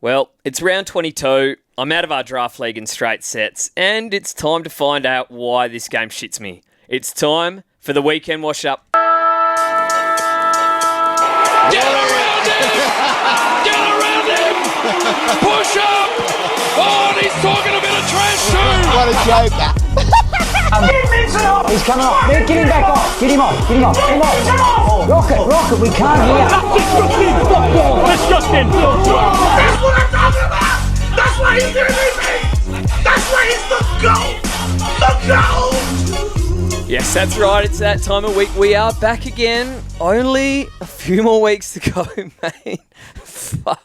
Well, it's round 22. I'm out of our draft league in straight sets, and it's time to find out why this game shits me. It's time for the weekend wash-up. Get around him! Get around him! Push up! Oh, and he's talking a bit of trash too! What a joker. He's coming off. Get him back off. Get him off. Get him off. Get him off. Rocket. We can't hear. Disgusting! That's what I'm talking about! That's why he's doing me! That's why he's the GOAT! Yes, that's right. It's that time of week. We are back again. Only a few more weeks to go, mate. Fuck.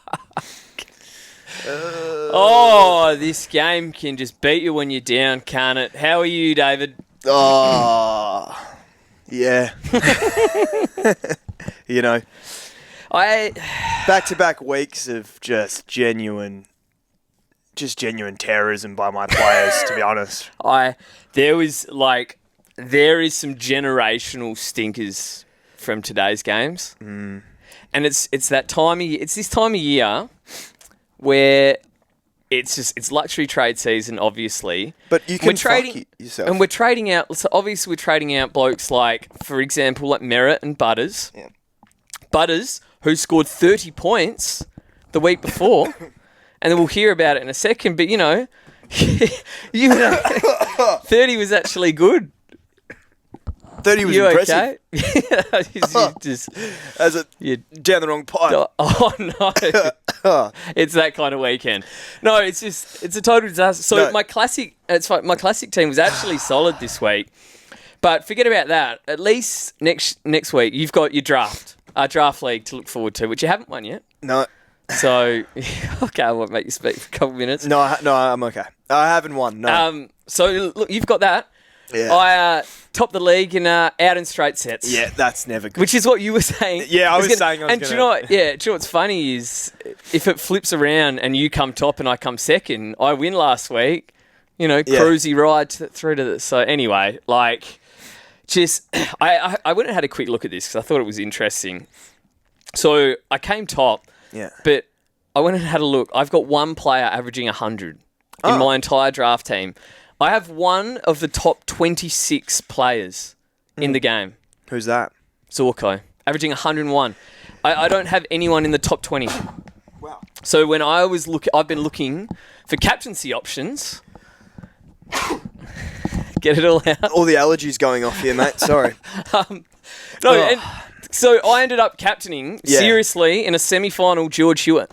Oh, this game can just beat you when you're down, can't it? How are you, David? Oh, yeah. You know, back-to-back weeks of just genuine terrorism by my players, to be honest. There is some generational stinkers from today's games, and it's this time of year where it's luxury trade season, obviously. But you can fuck yourself. And we're trading out. So obviously, we're trading out blokes like, for example, like Merritt and Butters. Yeah. Butters, who scored 30 points the week before, and then we'll hear about it in a second. But 30 was actually good. 30 was impressive. Okay? You're down the wrong pipe. Oh, no. It's that kind of weekend. No, it's a total disaster. So No. my classic team was actually solid this week. But forget about that. At least next week, you've got your our draft league to look forward to, which you haven't won yet. No. So, okay, I won't make you speak for a couple of minutes. No, I'm okay. I haven't won, no. So, look, you've got that. Yeah. I topped the league in out in straight sets. Yeah, that's never good. Which is what you were saying. Yeah, I was saying I was And do you know what? Yeah, do you know what's funny is if it flips around and you come top and I come second, I win last week. Cruisy ride through to this. So anyway, I went and had a quick look at this because I thought it was interesting. So I came top. Yeah. But I went and had a look. I've got one player averaging 100 in my entire draft team. I have one of the top 26 players in the game. Who's that? Zorko, averaging 101. I don't have anyone in the top 20. Wow. So when I've been looking for captaincy options. Get it all out. All the allergies going off here, mate. Sorry. So I ended up captaining, seriously, in a semi-final, George Hewitt.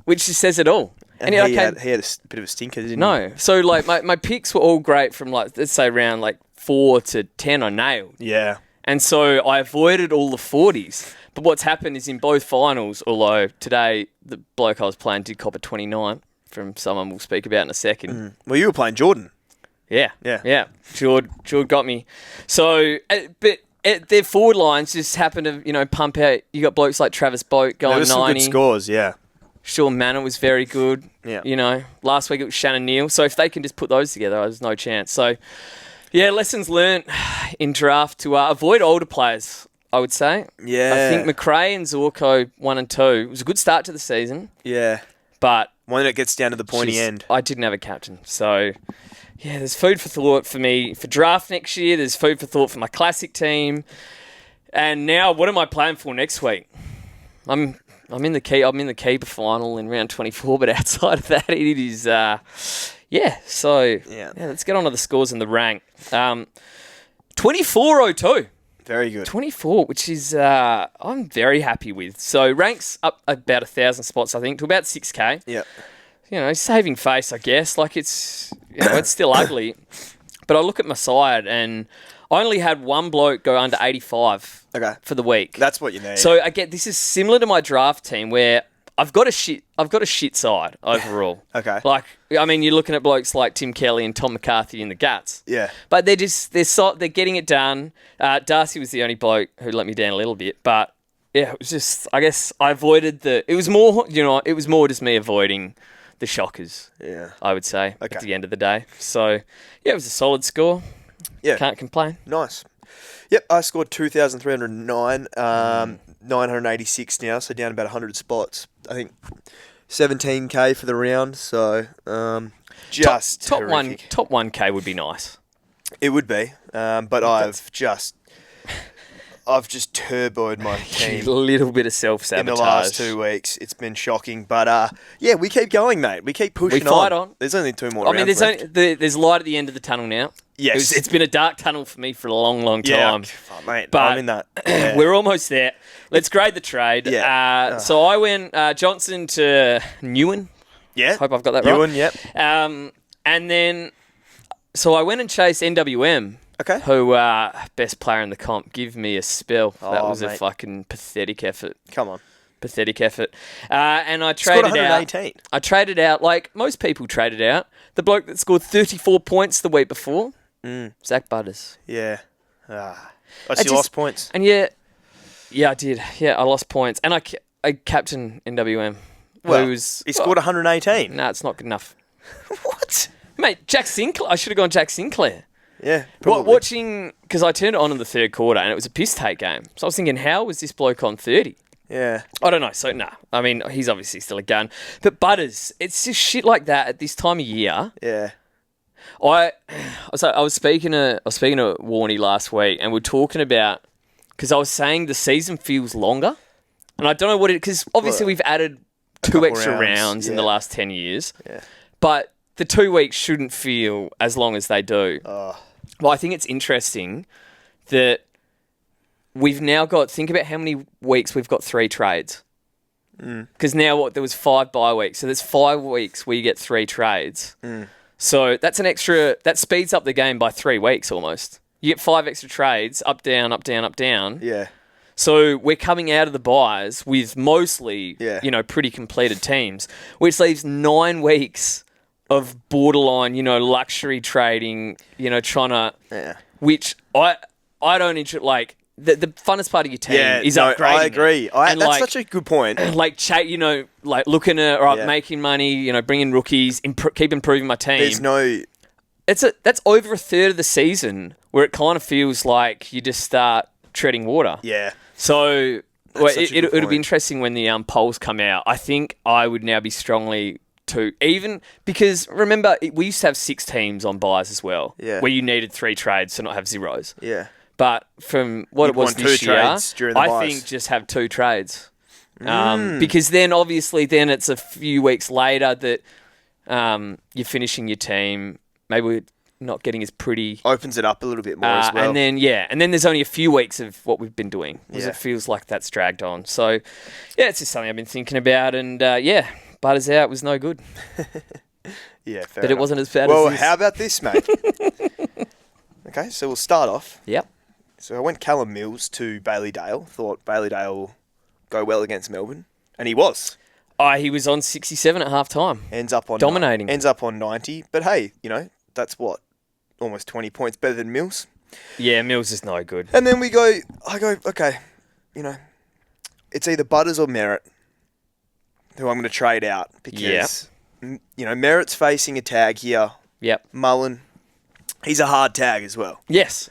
Which just says it all. And he had a bit of a stinker, didn't he? No. So, my picks were all great from, let's say, round, 4 to 10 I nailed. Yeah. And so I avoided all the 40s. But what's happened is in both finals, although today the bloke I was playing did cop a 29 from someone we'll speak about in a second. Well, you were playing Jordan. Yeah. Jord got me. So, but their forward lines just happen to, pump out. You got blokes like Travis Boat going 90. There were some good scores, yeah. Sean Manor was very good. Yeah. Last week it was Shannon Neal. So if they can just put those together, there's no chance. So, yeah, lessons learnt in draft to avoid older players, I would say. Yeah. I think McRae and Zorko 1 and 2. It was a good start to the season. Yeah. But when it gets down to the pointy end. I didn't have a captain. So, yeah, there's food for thought for me for draft next year. There's food for thought for my classic team. And now, what am I playing for next week? I'm in the keeper final in round 24, but outside of that, it is, So, let's get on to the scores in the rank. 2402. Very good. 24, which is, I'm very happy with. So, ranks up about 1,000 spots, I think, to about 6K. Yeah. Saving face, I guess. It's still ugly. But I look at my side and I only had one bloke go under 85 for the week. That's what you need. So this is similar to my draft team where I've got a shit side overall. Okay. You're looking at blokes like Tim Kelly and Tom McCarthy in the guts. Yeah. But they're getting it done. Darcy was the only bloke who let me down a little bit, but yeah, it was just, I guess I avoided it was more just me avoiding the shockers. Yeah. I would say at the end of the day. So yeah, it was a solid score. Yeah. Can't complain. Nice. Yep, I scored 2,309. 986 now, so down about 100 spots. I think 17k for the round, so just top horrific. top 1K would be nice. It would be, but I've just turboed my A team little bit of in self-sabotage. the last 2 weeks. It's been shocking, but yeah, we keep going, mate. We keep pushing We fight on. There's only 2 more I mean, rounds left. there's light at the end of the tunnel now. Yes. It's been a dark tunnel for me for a long, long time. Oh, mate, But I'm in that. Yeah. We're almost there. Let's grade the trade. Yeah. So I went Johnson to Newen. Yeah. Hope I've got that right. Ewan, yep. And then, so I went and chased NWM. Okay. Who best player in the comp? Give me a spell. That was a mate. fucking pathetic effort. Come on. Pathetic effort. And I Scored traded out. 118. I traded out like most people traded out. The bloke that scored 34 points the week before, Zach Butters. Yeah. I just- see lost points. And yeah, I did. Yeah, I lost points, and I captain NWM. Well, who's he scored 118. No, it's not good enough, What? mate. Jack Sinclair. I should have gone Jack Sinclair. Yeah, probably. Watching, because I turned it on in the third quarter and it was a piss take game. So I was thinking, how was this bloke on 30? Yeah. I don't know. So, nah. I mean, he's obviously still a gun. But Butters, it's just shit like that at this time of year. Yeah. I was speaking to Warney last week and we're talking about, because I was saying the season feels longer. And I don't know what because obviously we've added 2 couple extra rounds in the yeah. last 10 years. Yeah. But the 2 weeks shouldn't feel as long as they do. Oh. Well, I think it's interesting that we've now got, think about how many weeks we've got 3 trades. Because now there was 5 bye weeks. So there's 5 weeks where you get 3 trades. So that's an extra, that speeds up the game by 3 weeks almost. You get 5 extra trades, up, down, up, down, up, down. Yeah. So we're coming out of the buys with mostly, Yeah. pretty completed teams, which leaves 9 weeks of borderline, luxury trading, trying to, Yeah. which I don't enjoy, like, the funnest part of your team is upgrading. I agree. it. And That's such a good point. like, like looking at, all right, Yeah. making money, bringing rookies, keep improving my team. There's no... That's over a third of the season where it kind of feels like you just start treading water. Yeah. So That's such a good it'll be point. interesting when the polls come out. I think I would now be strongly to even because remember we used to have 6 teams on buys as well. Yeah. Where you needed 3 trades to not have zeros. Yeah. But from what You'd it was want this 2 year, trades during the I buys. think just have 2 trades. Because then obviously then it's a few weeks later that you're finishing your team. Maybe we're not getting as pretty. Opens it up a little bit more as well. And then there's only a few weeks of what we've been doing. Because Yeah. it feels like that's dragged on. So, yeah, it's just something I've been thinking about. And, Butters out was no good. Yeah, fair But it enough. wasn't as bad Well, as this. how about this, mate? Okay, so we'll start off. Yep. So I went Callum Mills to Bailey Dale. Thought Bailey Dale will go well against Melbourne. And he was. He was on 67 at half time. Ends up on Dominating. Ends up on 90. But hey, that's what? Almost 20 points better than Mills. Yeah, Mills is no good. And then I go, okay, it's either Butters or Merritt who I'm going to trade out because, Merritt's facing a tag here. Yep. Mullen, he's a hard tag as well. Yes.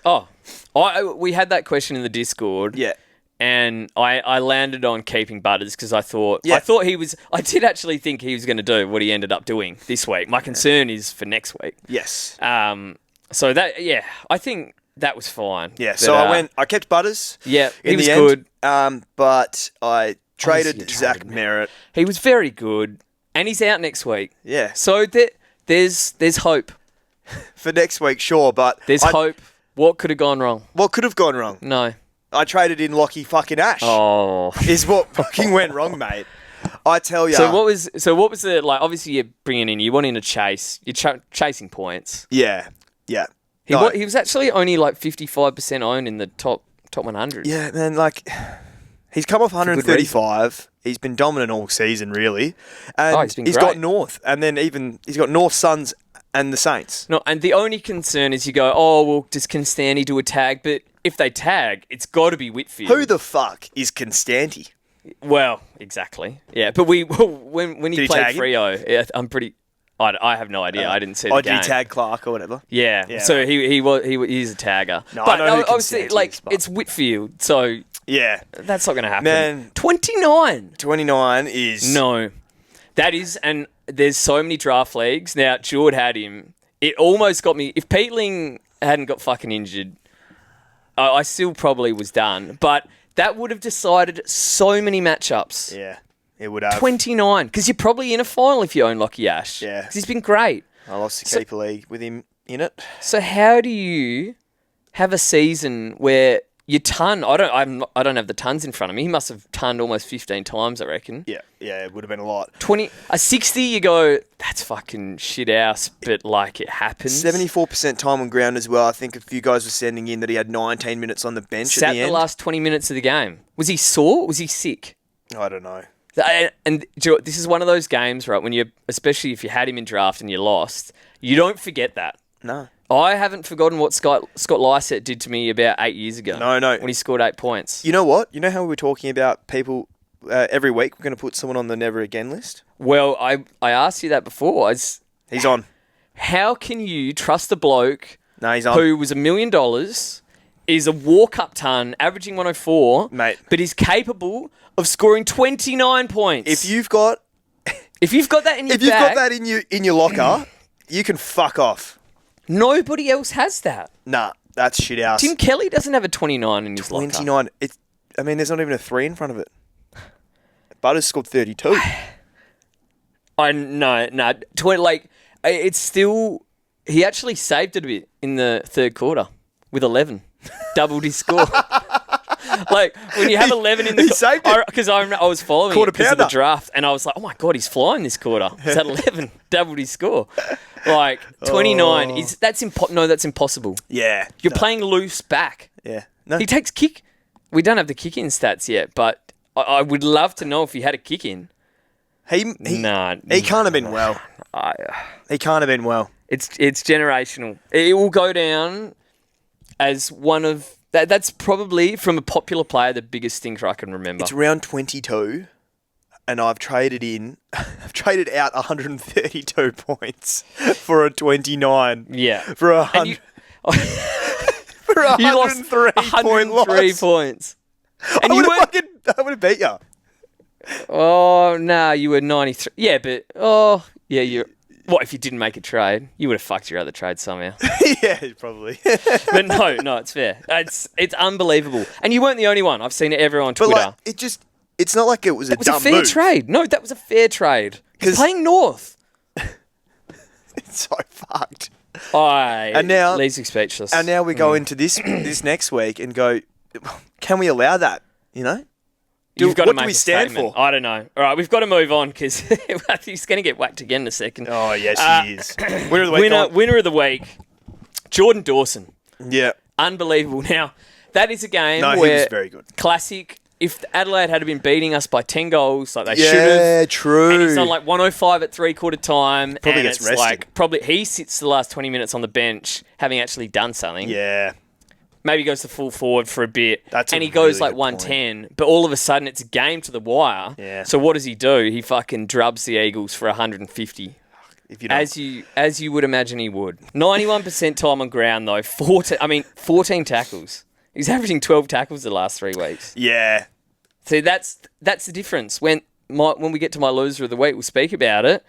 We had that question in the Discord. Yeah. And I landed on keeping Butters because I Yeah. I did actually think he was going to do what he ended up doing this week. My concern is for next week. Yes. So I think that was fine. Yeah, But, so I kept Butters. Yeah, he in was the good. end, but I traded you Zach traded Merritt. He was very good, and he's out next week. Yeah, So there's hope. for next week, sure, but There's hope. What could have gone wrong? What could have gone wrong? No. I traded in Lockie fucking Ash. Oh. Is what fucking went wrong, mate. I tell you. So what was the like? Obviously, you're bringing in. You want in a chase. You're chasing points. Yeah. He was actually only like 55% owned in the top 100. Yeah, man, like, he's come off 135. He's been dominant all season, really. And he's been he's great. got North, and then he's got North, Suns, and the Saints. No, and the only concern is you go, does Constanti do a tag? But if they tag, it's got to be Whitfield. Who the fuck is Constanti? Well, exactly. Yeah, but when Did he he played tag him? Freo, I have no idea. I didn't see the Did game. he tag Clark or whatever? Yeah. Yeah. So he's a tagger. No, but I know who obviously, Constanti like is, but- it's Whitfield, so Yeah. That's not going to happen. Man. 29. 29 is... No. That is, and there's so many draft leagues. Now, Jord had him. It almost got me. If Peatling hadn't got fucking injured, I still probably was done. But that would have decided so many matchups. Yeah, it would have. 29. Because you're probably in a final if you own Lockie Ash. Yeah. Because he's been great. I lost the keeper league with him in it. So how do you have a season where you ton? I don't have the tons in front of me. He must have tonned almost 15 times, I reckon. Yeah, it would have been a lot. 60. You go, that's fucking shit house, but like it happens. 74% time on ground as well. I think a few guys were sending in that he had 19 minutes on the bench Sat at the end. the last 20 minutes of the game. Was he sore? Was he sick? I don't know. And do you know what, this is one of those games, right? When you, especially if you had him in draft and you lost, you don't forget that. No. I haven't forgotten what Scott Lysett did to me about 8 years ago. No. When he scored 8 points. You know what? You know how we were talking about people every week we're going to put someone on the never again list? Well, I asked you that before. He's on. How can you trust a bloke No, he's on. who was $1 million, is a walk-up ton, averaging 104, Mate. but is capable of scoring 29 points? If you've got that in your if you've bag, got that in your locker, you can fuck off. nobody else has that. Nah, that's shit house. Tim Kelly doesn't have a 29 in his locker. 29. There's not even a 3 in front of it. Butters scored 32. It's still. He actually saved it a bit in the third quarter with 11, doubled his score. Like when you have 11 in the He saved it. because I was following Quarter it because of the pounder. draft, and I was like, oh my god, he's flying this quarter. He's at 11, doubled his score. Like 29 that's impossible. Yeah. You're playing loose back. Yeah. No. He takes kick. We don't have the kick in stats yet, but I would love to know if he had a kick in. He Nah, can't have been well. He can't have been well. It's generational. It will go down as one of that's probably from a popular player the biggest stinker I can remember. It's round 22, and I've traded out 132 points for a 29. Yeah, For a And you- 100. For a you lost 103 point 103 loss. points. I And you would weren't. have beat you. Oh no, you were 93. Yeah, but you're. What if you didn't make a trade? You would have fucked your other trade somehow. Yeah, probably. But no, it's fair. It's unbelievable. And you weren't the only one. I've seen it everywhere on But Twitter. like, it's not like it was a It was a dumb fair move. trade. No, that was a fair trade. He's 'Cause- playing North. It's so fucked. And now- leaves you speechless. And now we go into this next week and go, can we allow that? You know? You've got to what make do we a stand statement. for? I don't know. All right, we've got to move on because he's going to get whacked again in a second. Oh, yes, he is. Winner of the week. Winner of the week, Jordan Dawson. Yeah. Unbelievable. Now, that is a game No, he where was very good. classic. If Adelaide had been beating us by 10 goals, like they should have. Yeah, true. And he's on like 105 at three-quarter time. Probably and gets it's rested. like he sits the last 20 minutes on the bench, having actually done something. Yeah. Maybe goes to full forward for a bit. That's and a he goes really like good 110. But all of a sudden, it's a game to the wire. Yeah. So what does he do? He fucking drubs the Eagles for 150. If you don't. As you would imagine he would. 91% time on ground though. 14 tackles. He's averaging 12 tackles the last 3 weeks. Yeah. See, that's the difference. When we get to my loser of the week, we'll speak about it.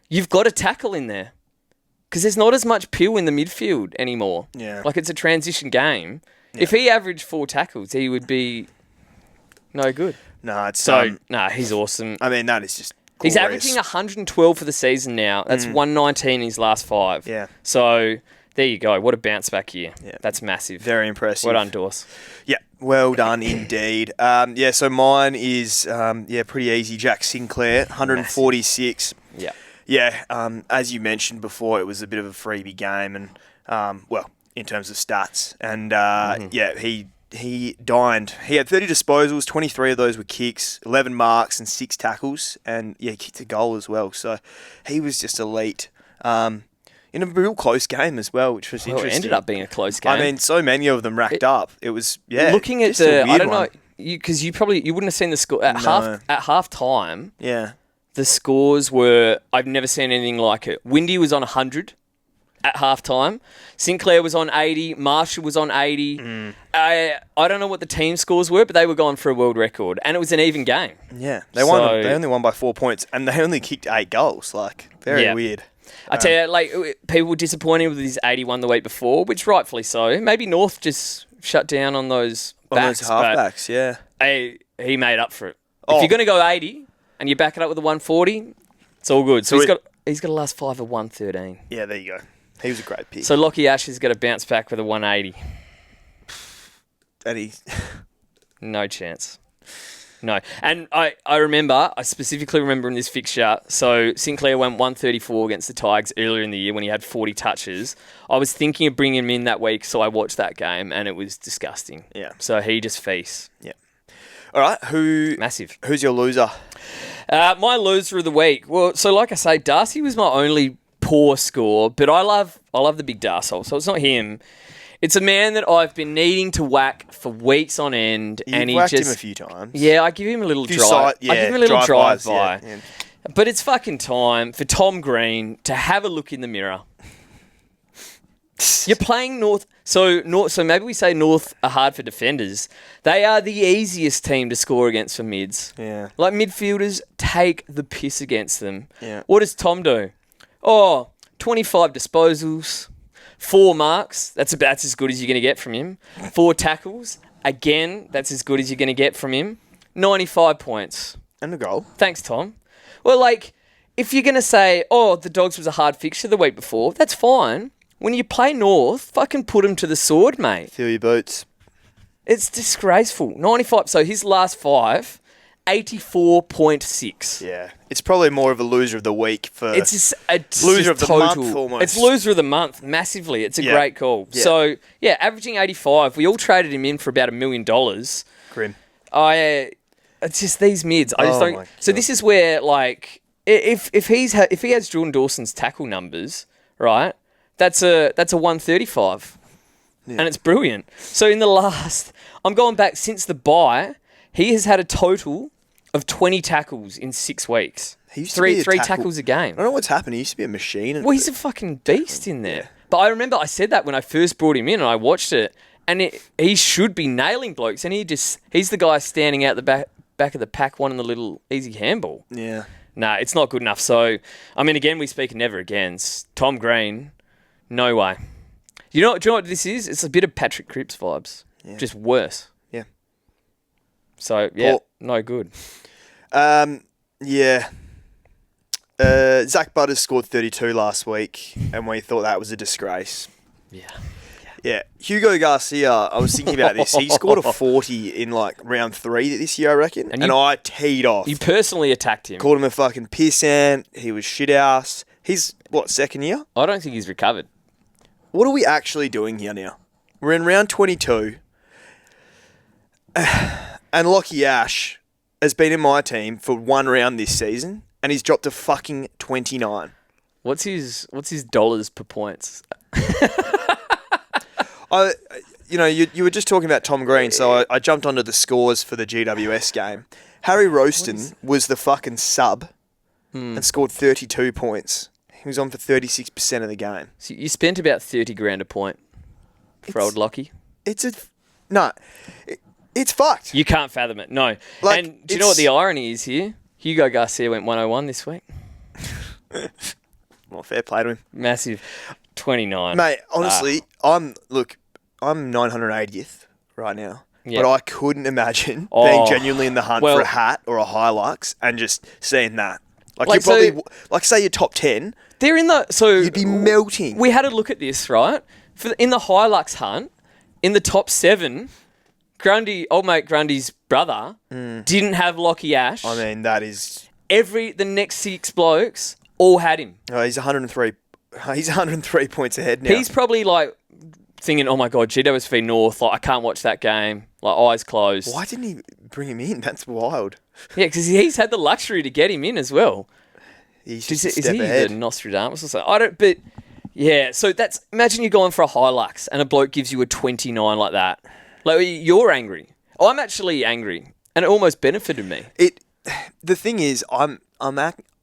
You've got a tackle in there. Because there's not as much pill in the midfield anymore. Yeah. Like, it's a transition game. Yeah. If he averaged 4 tackles, he would be no good. No, it's So, he's awesome. I mean, that is just He's glorious. averaging 112 for the season now. That's 119 in his last 5. Yeah. So, there you go. What a bounce back year. Yeah. That's massive. Very impressive. Well done, Dawes. Yeah, well done indeed. So mine is pretty easy. Jack Sinclair, 146. Yeah. Yeah, as you mentioned before, it was a bit of a freebie game, and in terms of stats, and he dined. He had 30 disposals, 23 of those were kicks, 11 marks, and 6 tackles, and kicked a goal as well. So he was just elite. In a real close game as well, which was Well, it interesting. ended up being a close game. I mean, so many of them racked up. It was looking at just a I weird don't one. know, because you wouldn't have seen the score at No. half time. Yeah. The scores were I've never seen anything like it. Windy was on 100 at halftime. Sinclair was on 80. Marshall was on 80. I don't know what the team scores were, but they were going for a world record, and it was an even game. Yeah, they won. They only won by 4 points, and they only kicked 8 goals. Like, very weird. I tell you, like, people were disappointed with his 81 the week before, which rightfully so. Maybe North just shut down on those backs. On those halfbacks, yeah. He made up for it. If you're going to go 80 and you back it up with a 140, it's all good. So he's got a last 5 of 113. Yeah, there you go. He was a great pick. So Lockie Ash has got to bounce back with a 180. And he... No chance. No. And I specifically remember in this fixture, so Sinclair went 134 against the Tigers earlier in the year when he had 40 touches. I was thinking of bringing him in that week, so I watched that game, and it was disgusting. Yeah. So he just feasts. Yeah. All right, Massive. Who's your loser? My loser of the week. Well, so like I say, Darcy was my only poor score, but I love the big Darsol, so it's not him. It's a man that I've been needing to whack for weeks on end. You've whacked him a few times. Yeah, I give him a little drive. I give him a little drive-by. Yeah. But it's fucking time for Tom Green to have a look in the mirror. You're playing North. So maybe we say North are hard for defenders. They are the easiest team to score against for mids. Yeah. Like midfielders take the piss against them. Yeah. What does Tom do? 25 disposals, 4 marks. That's as good as you're going to get from him. 4 tackles. Again, that's as good as you're going to get from him. 95 points. And a goal. Thanks, Tom. Well, like, if you're going to say, the Dogs was a hard fixture the week before, that's fine. When you play North, fucking put him to the sword, mate. Feel your boots. It's disgraceful. 95. So his last 5, 84.6. Yeah. It's probably more of a loser of the week for... It's loser of the total. month almost. It's loser of the month, massively. It's a great call. Yeah. So, averaging 85. We all traded him in for about $1 million. Grim. It's just these mids. I just don't... my So God. this is where, like, if he has Jordan Dawson's tackle numbers, right, that's a 135. Yeah. And it's brilliant. So in the last... I'm going back since the bye, he has had a total of 20 tackles in 6 weeks. He used to be three tackles a game. I don't know what's happened. He used to be a machine. Well, he's a fucking beast in there. Yeah. But I remember I said that when I first brought him in and I watched it, and he should be nailing blokes, and he's the guy standing out the back of the pack wanting the little easy handball. Yeah. Nah, it's not good enough. So, I mean, again, we speak never agains. Tom Green, no way. Do you know what this is? It's a bit of Patrick Cripps vibes. Yeah. Just worse. Yeah. So, yeah, no good. Yeah. Zach Butters scored 32 last week, and we thought that was a disgrace. Yeah. Hugo Garcia, I was thinking about this. He scored a 40 in like round 3 this year, I reckon. And I teed off. You personally attacked him. Called him a fucking pissant. He was shit ass. He's, second year? I don't think he's recovered. What are we actually doing here now? We're in round 22. And Lockie Ash has been in my team for 1 round this season, and he's dropped to fucking 29. What's his dollars per points? You were just talking about Tom Green, so I jumped onto the scores for the GWS game. Harry Rowston was the fucking sub and scored 32 points. He was on for 36% of the game. So you spent about 30 grand a point for old Lockie. It's fucked. You can't fathom it, no. Like, and do you know what the irony is here? Hugo Garcia went 101 this week. Well, fair play to him. Massive. 29. Mate, honestly, I'm 980th right now. Yep. But I couldn't imagine being genuinely in the hunt for a hat or a Hilux and just seeing that. Like you're probably, say you're top 10. They're in the... So you'd be melting. We had a look at this, right? In the Hilux hunt, in the top 7, old mate Grundy's brother didn't have Lockie Ash. I mean, that is... The next 6 blokes all had him. Oh, he's 103. He's 103 points ahead now. He's probably like thinking, "Oh my God, GWS v North! Like I can't watch that game. Like eyes closed." Why didn't he bring him in? That's wild. Yeah, because he's had the luxury to get him in as well. He's just is he the Nostradamus or something? I don't. But yeah, so imagine you're going for a Hilux and a bloke gives you a 29 like that. Like you're angry. I'm actually angry, and it almost benefited me. The thing is, I'm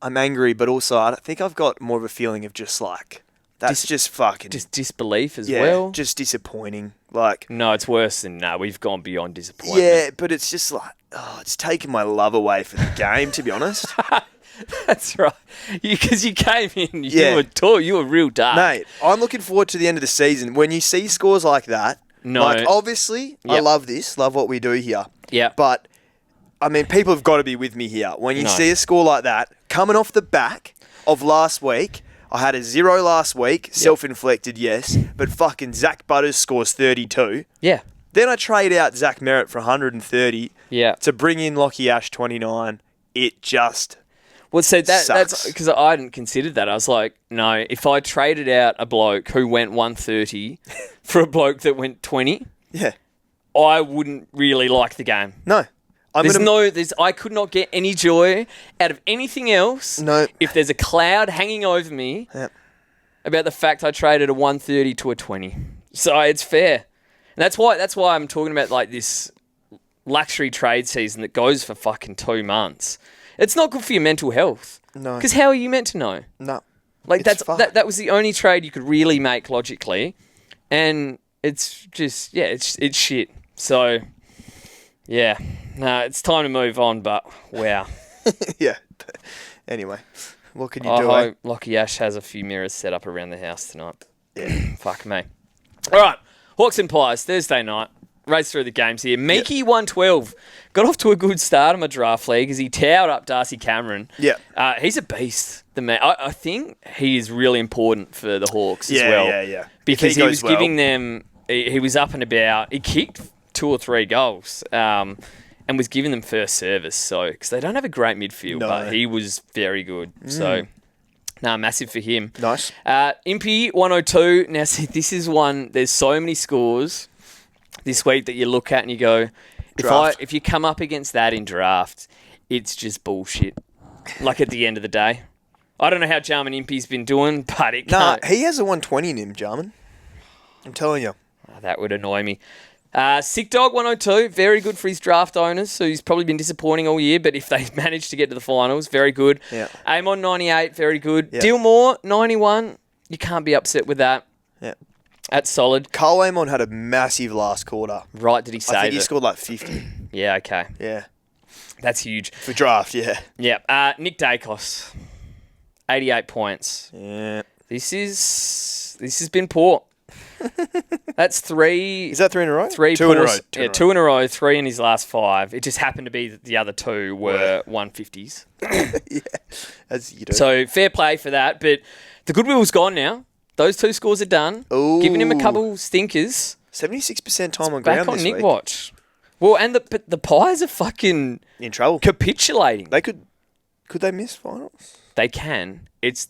angry, but also I think I've got more of a feeling of just like That's just fucking... Just disbelief as yeah, well. just disappointing. Like... No, it's worse than we've gone beyond disappointment. Yeah, but it's just like... Oh, it's taken my love away for the game, to be honest. That's right. Because you came in, Yeah. you were real dark. Mate, I'm looking forward to the end of the season. When you see scores like that... No. Like, obviously, I Yep. love this. Love what we do here. Yeah. But, I mean, people have got to be with me here. When you No. see a score like that, coming off the back of last week... I had a 0 last week, self-inflicted, yes, but fucking Zach Butters scores 32. Yeah. Then I trade out Zach Merritt for 130 Yeah. to bring in Lockie Ash 29. It just Well, so that's sucks. because I hadn't considered that. I was like, no, if I traded out a bloke who went 130 for a bloke that went 20, yeah, I wouldn't really like the game. no. I could not get any joy out of anything else. No. If there's a cloud hanging over me Yep. about the fact I traded a 130 to a 20. So it's fair. And that's why I'm talking about like this luxury trade season that goes for fucking 2 months. It's not good for your mental health. No. Because how are you meant to know? No. Like It's fucked. that was the only trade you could really make logically, and it's just it's shit. So yeah, no, it's time to move on. But wow, Yeah. Anyway, what can you I do? Eh? hope Lockie Ash has a few mirrors set up around the house tonight. Yeah. Fuck me. All right, Hawks and Pies Thursday night. Race through the games here. Meeky 112 got off to a good start in my draft league as he towered up Darcy Cameron. Yeah. He's a beast. The man. I think he is really important for the Hawks as Yeah, well. yeah. Because If he he was goes well. giving them. He was up and about. He kicked 2 or 3 goals. And was giving them first service. So because they don't have a great midfield, No. but he was very good. So. Massive for him. Nice. Impy 102. Now, see, this is one. There's so many scores this week that you look at and you go, Draft. if you come up against that in draft, it's just bullshit. Like at the end of the day, I don't know how Jarman Impy's been doing, but it Nah, can't. he has a 120 in him, Jarman. I'm telling you. That would annoy me. Sick Dog 102, very good for his draft owners. So he's probably been disappointing all year, but if they manage to get to the finals, very good. Yeah. Amon 98, very good. Yeah. Dillmore 91, you can't be upset with that. Yeah. That's solid. Cole Amon had a massive last quarter. Right, did he save I think he it? scored like 50. Yeah, okay. Yeah. That's huge. For draft, yeah. Yeah. Nick Dacos, 88 points. Yeah. This has been poor. That's 3. Is that 3 in a row? 3 Two in a row. pours- yeah, 2 in a row, 3 in his last 5. It just happened to be that the other 2 were 150s. Yeah. As you do. So fair play for that. But the goodwill's gone now. Those 2 scores are done. Ooh. Giving him a couple stinkers. 76% time on Back ground on this Nick week. watch. Well, and the Pies are fucking In trouble. capitulating. They could they miss finals? They can. It's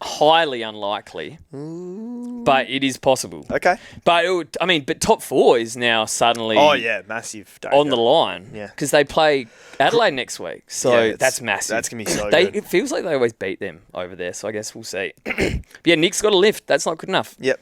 highly unlikely, but it is possible. Okay. But but top 4 is now suddenly Oh yeah, massive danger. on the line. Yeah. Because they play Adelaide next week, so Yeah, it's- that's massive. that's gonna be so They good. It feels like they always beat them over there, so I guess we'll see. But yeah, Nick's got a lift. That's not good enough. Yep.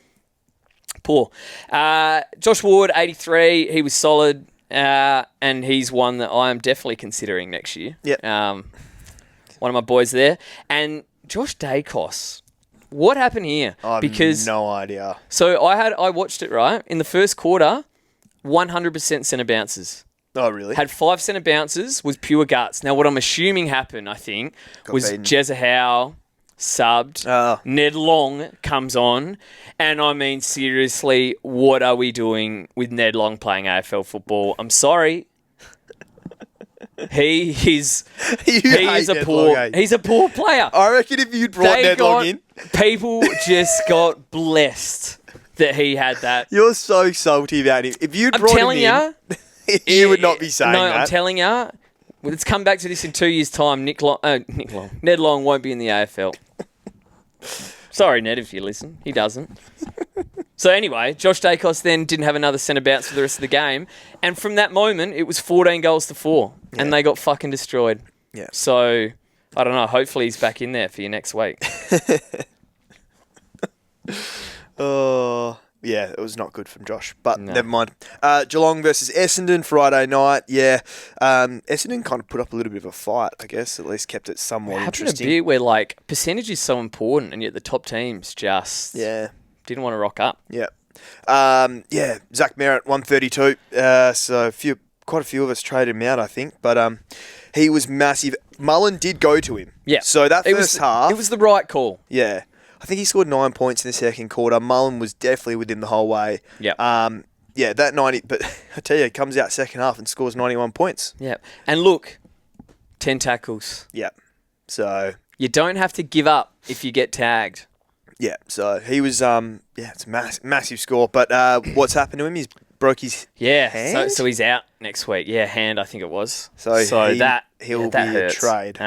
Poor. Josh Ward 83. He was solid, and he's one that I am definitely considering next year. Yep. One of my boys there, and Josh Dacos. What happened here? I have no idea. So I watched it right in the first quarter. 100% centre bounces. Oh really? Had 5 centre bounces. Was pure guts. Now what I'm assuming happened, I think, was beaten. Jezza Howe subbed. Oh. Ned Long comes on, and I mean seriously, what are we doing with Ned Long playing AFL football? I'm sorry. He's a poor player. I reckon if you'd brought Ned Long in, People just got blessed that he had that. you're so salty about him. If you'd I'm brought telling him you, in, you would not be saying no, that. I'm telling you. Let's come back to this in 2 years' time. Ned Long won't be in the AFL. Sorry, Ned, if you listen. He doesn't. So anyway, Josh Dacos then didn't have another centre bounce for the rest of the game. And from that moment, it was 14 goals to 4. Yeah. And they got fucking destroyed. Yeah. So, I don't know. Hopefully he's back in there for you next week. Oh, Yeah, it was not good from Josh, but never mind. Geelong versus Essendon Friday night. Yeah, Essendon kind of put up a little bit of a fight, I guess. At least kept it somewhat interesting. A bit where like percentage is so important, and yet the top teams just didn't want to rock up. Yeah, Zach Merritt 132. So quite a few of us traded him out, I think, but he was massive. Mullen did go to him. Yeah, so that first half, it was the right call. Yeah. I think he scored 9 points in the second quarter. Mullen was definitely within the whole way. Yeah. That 90, but I tell you, he comes out second half and scores 91 points. Yeah. And look, 10 tackles. Yeah. So you don't have to give up if you get tagged. Yeah. So he was, it's a massive score. But what's happened to him? He's broke his hand? So he's out next week. Yeah, hand, I think it was. So he'll be a trade.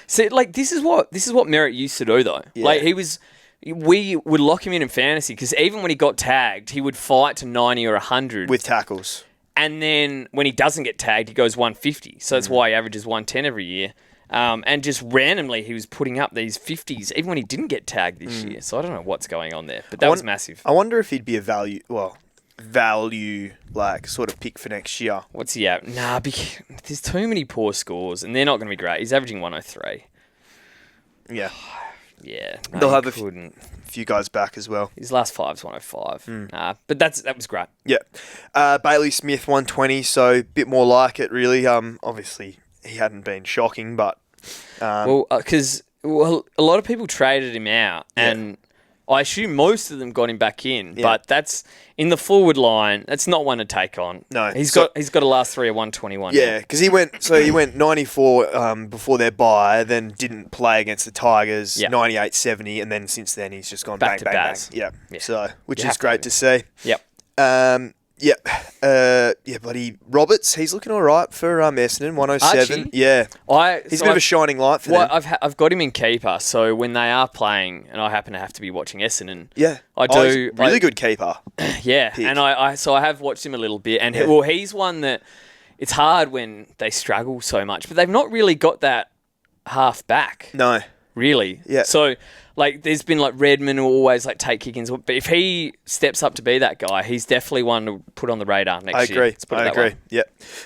See, like this is what Merritt used to do though. Yeah. Like we would lock him in fantasy because even when he got tagged, he would fight to 90 or 100 with tackles. And then when he doesn't get tagged, he goes 150. So that's why he averages 110 every year. And just randomly, he was putting up these 50s even when he didn't get tagged this year. So I don't know what's going on there, but that was massive. I wonder if he'd be a value like sort of pick for next year. What's he at? Nah, there's too many poor scores, and they're not going to be great. He's averaging 103. Yeah. Yeah. No, they'll have a few guys back as well. His last 5's 105. But that was great. Yeah. Bailey Smith 120, so a bit more like it really. Obviously he hadn't been shocking, but because a lot of people traded him out, and I assume most of them got him back in, but that's in the forward line. That's not one to take on. No, he's got a last 3 of 121. Yeah, because he went 94 before their bye, then didn't play against the Tigers. 98, 70, and then since then he's just gone back to bang. Baz. Yeah. So which is great to see. Yep. Buddy Roberts, he's looking all right for Essendon, 107. Archie? Yeah, he's a bit of a shining light for them. I've got him in keeper, so when they are playing, and I happen to have to be watching Essendon, I he's do a really good keeper. Yeah, pick. And I have watched him a little bit, and he's one that it's hard when they struggle so much, but they've not really got that half back. No, really. Yeah. So. Like, there's been, like, Redmond who always, like, take kick-ins. But if he steps up to be that guy, he's definitely one to put on the radar next year. I agree. Yeah.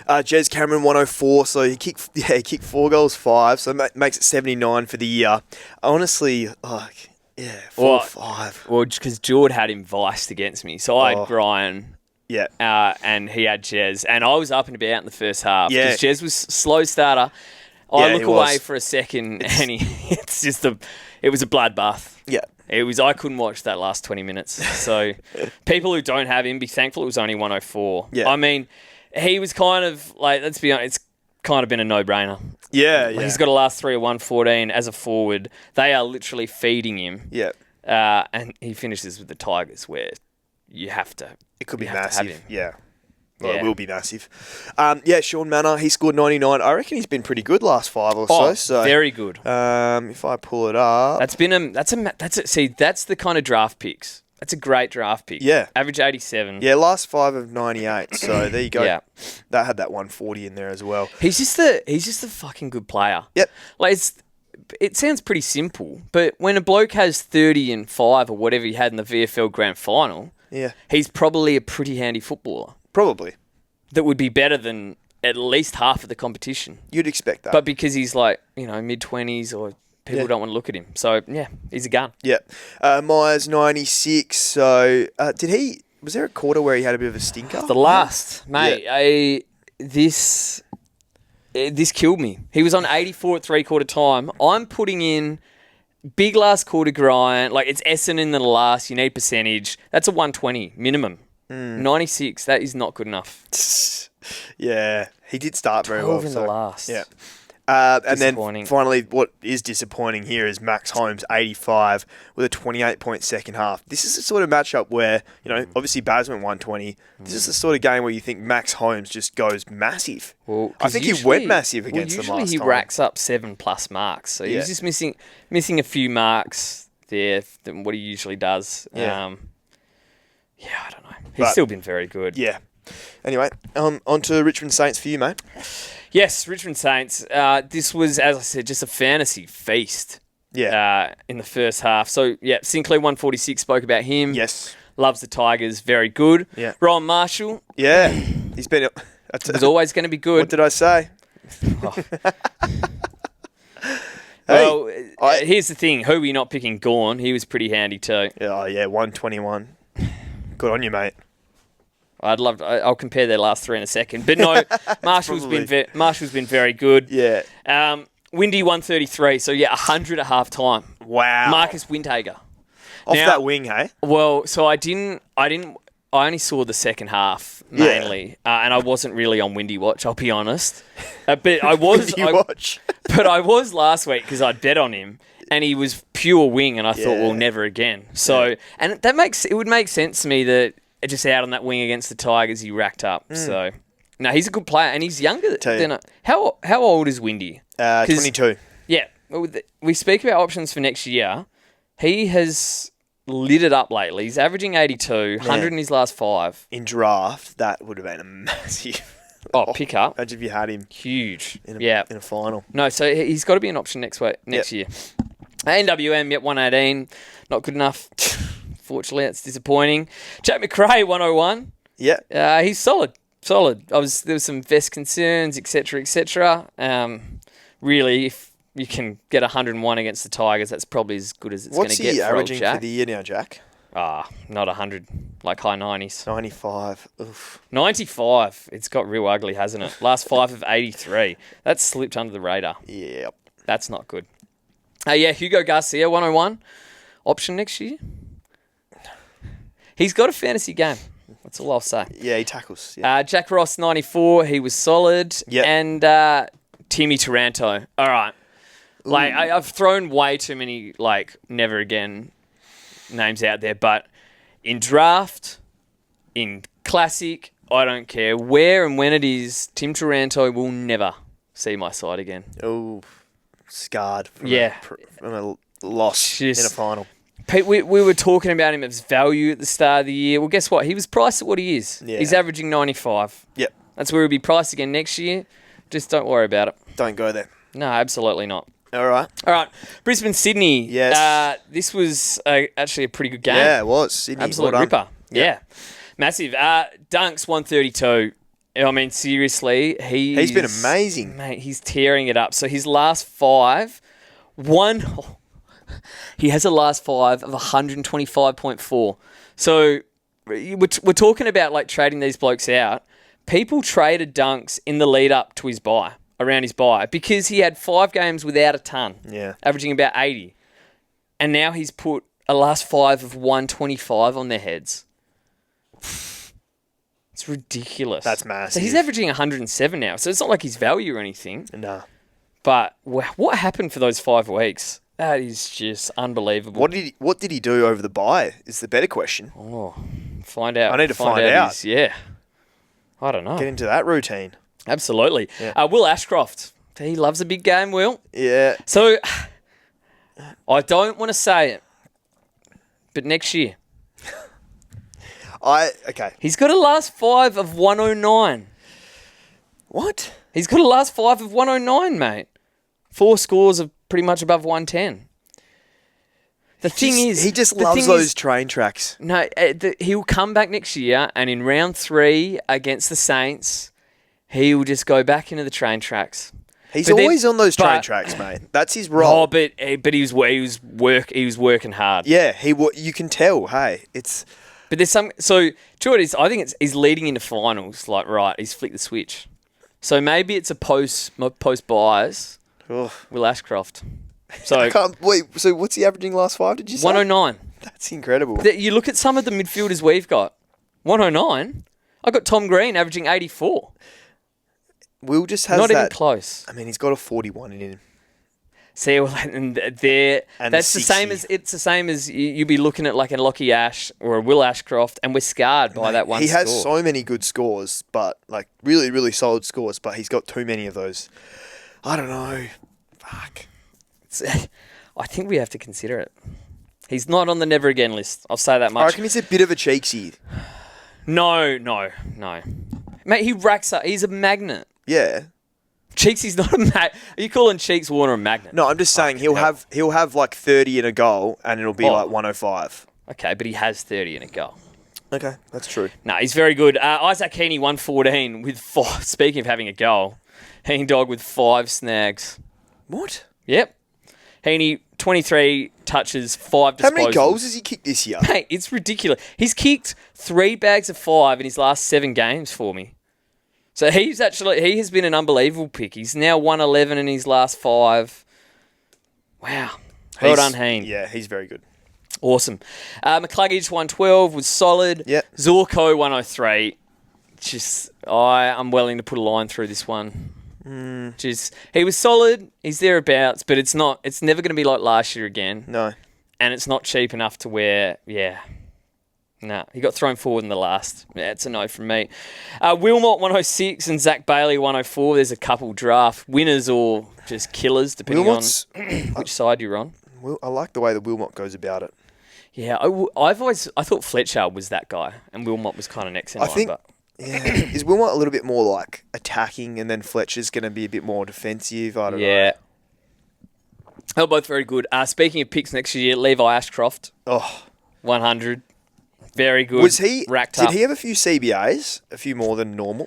Jez Cameron, 104. So he kicked 4 goals, 5. So it makes it 79 for the year. Honestly, 4 or 5. Well, because Jord had him viced against me. So I had Brian. Yeah. And he had Jez. And I was up and about in the first half. Yeah. Because Jez was slow starter. I look away for a second, and it was a bloodbath. Yeah. I couldn't watch that last 20 minutes. So people who don't have him, be thankful it was only 104. Yeah. I mean, he was kind of like, let's be honest, it's kind of been a no-brainer. Yeah. He's got a last 3 of 114 as a forward. They are literally feeding him. Yeah. And he finishes with the Tigers, where you have to. It could be massive. To have him. Yeah. Well, it will be massive. Sean Manor, he scored 99. I reckon he's been pretty good last 5 or so. Very good. If I pull it up, that's the kind of draft picks. That's a great draft pick. Yeah. Average 87. Yeah, last 5 of 98. So there you go. Yeah. That had that 140 in there as well. He's just a fucking good player. Yep. Like it sounds pretty simple, but when a bloke has 30 and 5 or whatever he had in the VFL Grand Final, he's probably a pretty handy footballer. Probably. That would be better than at least half of the competition. You'd expect that. But because he's like, mid-20s or people don't want to look at him. So, he's a gun. Yeah. Myers, 96. So, was there a quarter where he had a bit of a stinker? The last, mate. This killed me. He was on 84 at 3/4 time. I'm putting in big last quarter grind. Like, it's Essendon in the last. You need percentage. That's a 120 minimum. 96, that is not good enough. Yeah, he did start very well. 12 in the last. Yeah. And then finally, what is disappointing here is Max Holmes, 85, with a 28-point second half. This is the sort of matchup where, obviously Baz went 120. This is the sort of game where you think Max Holmes just goes massive. Well, I think he went massive against them last time. Usually he racks up 7+ marks. So he was just missing a few marks there than what he usually does. Yeah. I don't know. He's still been very good. Yeah. Anyway, on to Richmond Saints for you, mate. Yes, Richmond Saints. This was, as I said, just a fantasy feast. Yeah. In the first half. So, Sinclair 146 spoke about him. Yes. loves the Tigers, very good. Yeah. Ryan Marshall Yeah. He's been... was always going to be good. What did I say? Well, here's the thing. Who are you not picking? Gawn. He was pretty handy too. Oh, yeah, 121. Good on you, mate. I'll compare their last three in a second. But no, Marshall's been very good. Yeah. Windy 133. So yeah, 100 at half time. Wow. Marcus Windhager. Off Now- that wing, hey? Well, so I only saw the second half mainly, and I wasn't really on Windy Watch. I'll be honest, but I was. Watch. But I was last week because I'd bet on him, and he was pure wing, and I thought, well, never again. So, and it would make sense to me that just out on that wing against the Tigers, he racked up. So, no, he's a good player, and he's younger than. How old is Windy? 22. Yeah, we speak about options for next year. He has lit it up lately. He's averaging 82, 100 in his last 5. In draft, that would have been a massive... Pickup. Imagine if you had him Huge. in a final. No, so he's got to be an option next year. NWM, 118. Not good enough. Fortunately, that's disappointing. Jack McRae, 101. Yeah. He's solid. There was some vest concerns, etc. Really, if you can get 101 against the Tigers, that's probably as good as it's going to get. What's he for averaging Jack. for the year now, Jack? Not 100, like high 90s. 95. Oof. 95. It's got real ugly, hasn't it? Last 5 of 83. That's slipped under the radar. Yep. That's not good. Hugo Garcia, 101. Option next year. He's got a fantasy game. That's all I'll say. Yeah, he tackles. Yeah. Jack Ross, 94. He was solid. Yep. And Timmy Taranto. All right. Like, I've thrown way too many, never again names out there, but in draft, in classic, I don't care where and when it is, Tim Taranto will never see my side again. Oh, scarred from a loss in a final. Pete, we were talking about him as value at the start of the year. Well, guess what? He was priced at what he is. Yeah. He's averaging 95. Yep. That's where he'll be priced again next year. Just don't worry about it. Don't go there. No, absolutely not. All right. Brisbane, Sydney. Yes. This was actually a pretty good game. Yeah, it was. Sydney. Absolute well ripper. Yeah. Yeah. Massive. Dunks 132. I mean, seriously, he's been amazing. Mate, he's tearing it up. So his last 5, he has a last 5 of 125.4. So we're talking about trading these blokes out. People traded Dunks in the lead up to his bye, around his bye, because he had 5 games without a ton, averaging about 80. And now he's put a last 5 of 125 on their heads. It's ridiculous. That's massive. So he's averaging 107 now. So it's not like he's value or anything. Nah. But what happened for those 5 weeks? That is just unbelievable. What did he do over the bye is the better question. Find out. I need to find out. I don't know. Get into that routine. Absolutely. Yeah. Will Ashcroft. He loves a big game, Will. Yeah. So, I don't want to say it, but next year. Okay. He's got a last 5 of 109. What? He's got a last 5 of 109, mate. 4 scores of pretty much above 110. The thing is... He just loves those train tracks. No, he'll come back next year, and in round 3 against the Saints, he'll just go back into the train tracks. He's always on those train tracks, mate. That's his role. Oh, but he was working hard. Yeah, you can tell. Hey, it's... But there's some... So, true it is, I think he's leading into finals. He's flicked the switch. So maybe it's a post-bias. Will Ashcroft. So I can't... Wait, so what's he averaging last 5, did you say? 109. That's incredible. You look at some of the midfielders we've got. 109. I got Tom Green averaging 84. Will just has Not that... even close. I mean, he's got a 41 in him. See, that's the same 60. it's the same as you'd be looking at like a Lockie Ash or a Will Ashcroft, and we're scarred by that one. He score. has so many good scores, but really, really solid scores. But he's got too many of those. I don't know. Fuck. I think we have to consider it. He's not on the never again list. I'll say that much. I reckon he's a bit of a cheeksy. No. Mate, he racks up. He's a magnet. Yeah. Cheeksy's not a magnet. Are you calling Cheeks Warner a magnet? No, I'm just saying he'll have 30 in a goal and it'll be 105. Okay, but he has 30 in a goal. Okay, that's true. No, he's very good. Isaac Heaney, 114 with 4. Speaking of having a goal, Heaney Dog with 5 snags. What? Yep. Heaney, 23 touches, 5 disposals. How many goals has he kicked this year? Mate, it's ridiculous. He's kicked 3 bags of 5 in his last 7 games for me. So he has been an unbelievable pick. He's now 111 in his last 5. Wow. Well done, Heaney. Yeah, he's very good. Awesome. McCluggage, 112 was solid. Yep. Zorko, 103. I'm willing to put a line through this one. He was solid. He's thereabouts, but it's never going to be like last year again. No. And it's not cheap enough to where, no, he got thrown forward in the last. Yeah, it's a no from me. Wilmot, 106 and Zach Bailey, 104. There's a couple draft winners or just killers, depending on which side you're on. I like the way that Wilmot goes about it. Yeah, I thought Fletcher was that guy, and Wilmot was kind of next in line. But is Wilmot a little bit more like attacking, and then Fletcher's going to be a bit more defensive? I don't know. Yeah. They're both very good. Speaking of picks next year, Levi Ashcroft, 100. Very good. Was he? Racked did up. he have a few CBAs? A few more than normal?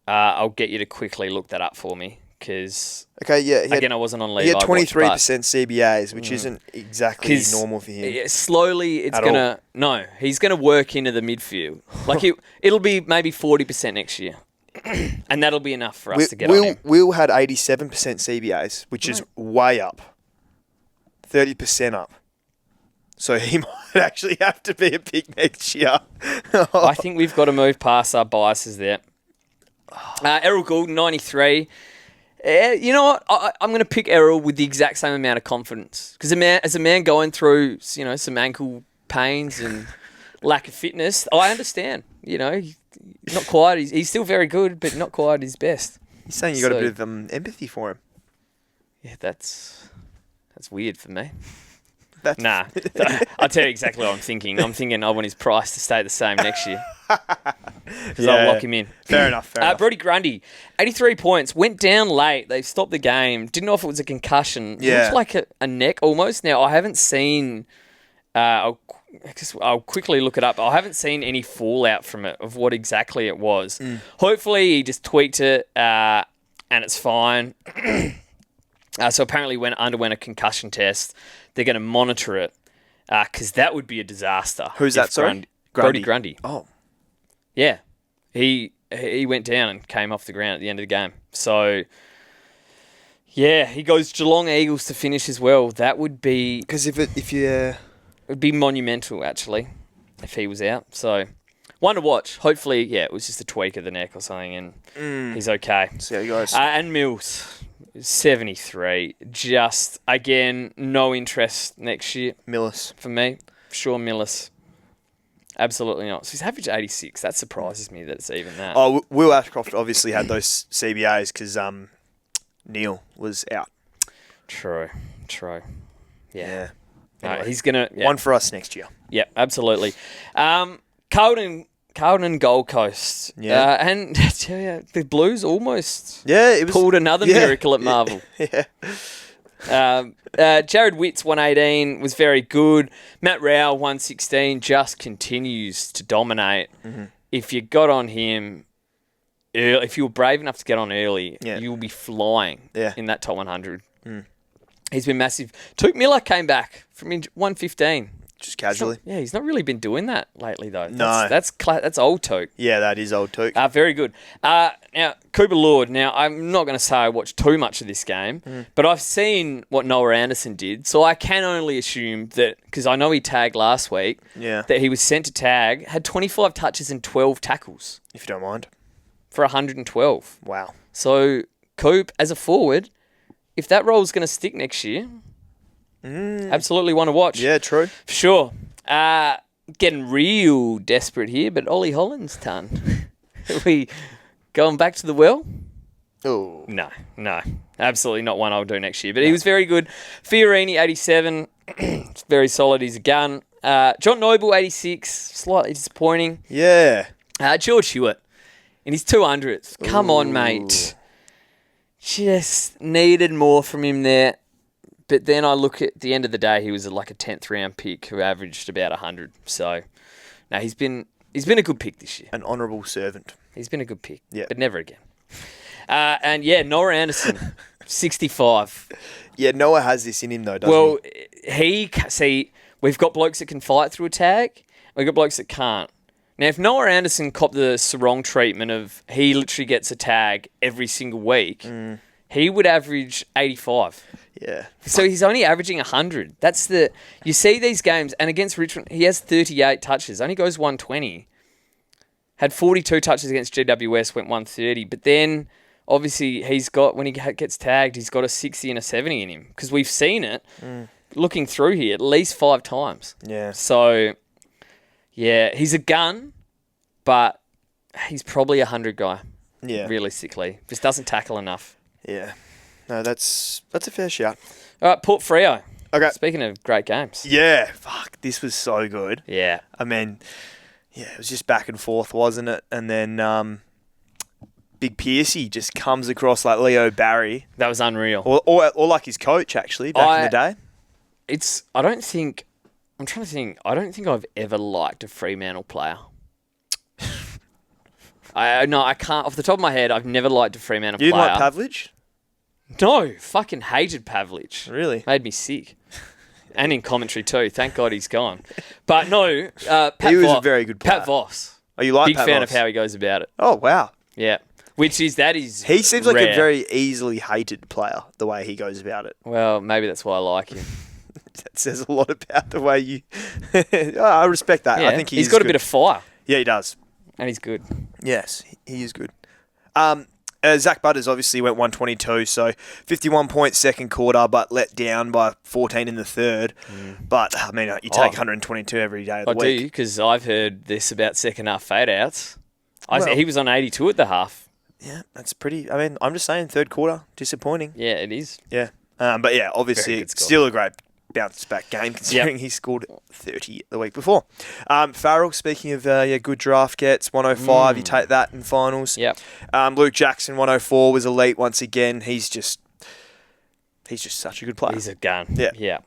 I'll get you to quickly look that up for me, because Okay, yeah. I wasn't on Levi. He had 23% CBAs, which isn't exactly 'Cause, normal for him. Slowly, it's At gonna. No, he's gonna work into the midfield. Like it'll be maybe 40% next year, and that'll be enough for us to get on him. Will had 87% CBAs, which is way up. 30% up. So he might actually have to be a pick next year. I think we've got to move past our biases there. Errol Gould, 93. You know what? I'm going to pick Errol with the exact same amount of confidence. Because as a man going through, some ankle pains and lack of fitness, I understand. He's not quite. He's still very good, but not quite at his best. He's saying you got a bit of empathy for him. Yeah, that's weird for me. That's Nah, I'll tell you exactly what I'm thinking. I'm thinking I want his price to stay the same next year. Because I'll lock him in. Fair enough. Brody Grundy, 83 points. Went down late. They stopped the game. Didn't know if it was a concussion. Yeah. Looked like a neck almost. Now, I haven't seen... I'll quickly look it up. I haven't seen any fallout from it of what exactly it was. Hopefully, he just tweaked it and it's fine. So apparently underwent a concussion test. They're going to monitor it because that would be a disaster. Who's that, sorry? Brody Grundy. Oh. Yeah. He went down and came off the ground at the end of the game. So, yeah, he goes Geelong Eagles to finish as well. That would be... Because it would be monumental, actually, if he was out. So, one to watch. Hopefully, it was just a tweak of the neck or something and he's okay. See how he goes. And Mills... 73. Just, again, no interest next year. Millis. For me. Sean Millis. Absolutely not. So he's average 86. That surprises me that it's even that. Oh, Will Ashcroft obviously had those CBAs because Neil was out. True. Yeah. Anyway, No, he's going to... One for us next year. Yeah, absolutely. Carlton and Gold Coast. Yeah. And I tell you, the Blues almost it pulled another miracle at Marvel. Yeah. Jared Witts, 118, was very good. Matt Rao, 116, just continues to dominate. Mm-hmm. If you got on him, if you were brave enough to get on early, you'll be flying in that top 100. Mm. He's been massive. Tuke Miller came back from 115. Just casually. He's not really been doing that lately, though. No. That's old Tuke. Yeah, that is old Tuke. Very good. Now, Cooper Lord. Now, I'm not going to say I watched too much of this game, but I've seen what Noah Anderson did, so I can only assume that, because I know he tagged last week, that he was sent to tag, had 25 touches and 12 tackles. If you don't mind. For 112. Wow. So, Coop, as a forward, if that role's going to stick next year... absolutely want to watch. Yeah, true. For sure. Getting real desperate here, but Ollie Holland's done. Are we going back to the well? Oh. No. Absolutely not one I'll do next year. But he was very good. Fiorini, 87. Very solid. He's a gun. John Noble, 86. Slightly disappointing. Yeah. George Hewitt in his 200th. Come on, mate. Just needed more from him there. But then I look at the end of the day, he was like a 10th round pick who averaged about 100. So, no, he's been He's been a good pick this year. An honourable servant. He's been a good pick. Yeah. But never again. And yeah, Noah Anderson, 65. Yeah, Noah has this in him though, doesn't he? We've got blokes that can fight through a tag. We've got blokes that can't. Now, if Noah Anderson copped the Sarong treatment of he literally gets a tag every single week, he would average 85. Yeah. So he's only averaging 100. You see these games, and against Richmond, he has 38 touches, only goes 120. Had 42 touches against GWS, went 130. But then, obviously, when he gets tagged, he's got a 60 and a 70 in him. Because we've seen it, looking through here, at least 5 times. Yeah. So, yeah, he's a gun, but he's probably a 100 guy, realistically. Just doesn't tackle enough. Yeah. No, that's a fair shout. All right, Port Freo. Okay. Speaking of great games. Yeah. Fuck, this was so good. Yeah. I mean, yeah, it was just back and forth, wasn't it? And then Big Piercy just comes across like Leo Barry. That was unreal. Or like his coach, actually, back in the day. I don't think I've ever liked a Fremantle player. I can't. Off the top of my head, I've never liked a Fremantle player. You didn't like Pavlich? No, fucking hated Pavlich. Really? Made me sick. And in commentary too. Thank God he's gone. But no, Pat He was Voss, a very good player. Pat Voss. Oh, you like Big Pat fan Voss? of how he goes about it. Oh, wow. Yeah. That is He seems like a rare. very easily hated player, the way he goes about it. Well, maybe that's why I like him. That says a lot about the way you... I respect that. Yeah. I think he's got a bit of fire. Yeah, he does. And he's good. Yes, he is good. Zach Butters obviously went 122, so 51 points second quarter, but let down by 14 in the third. But, I mean, you take 122 every day of the I week. do, because I've heard this about second half fade-outs. Well- He was on 82 at the half. Yeah, that's pretty... I mean, I'm just saying, third quarter, disappointing. Yeah, it is. Yeah. But, yeah, obviously, Very good score. still a great bounce-back game, considering he scored 30 the week before. Farrell, speaking of good draft gets, 105, you take that in finals. Yep. Luke Jackson, 104, was elite once again. He's just such a good player. He's a gun. Yeah.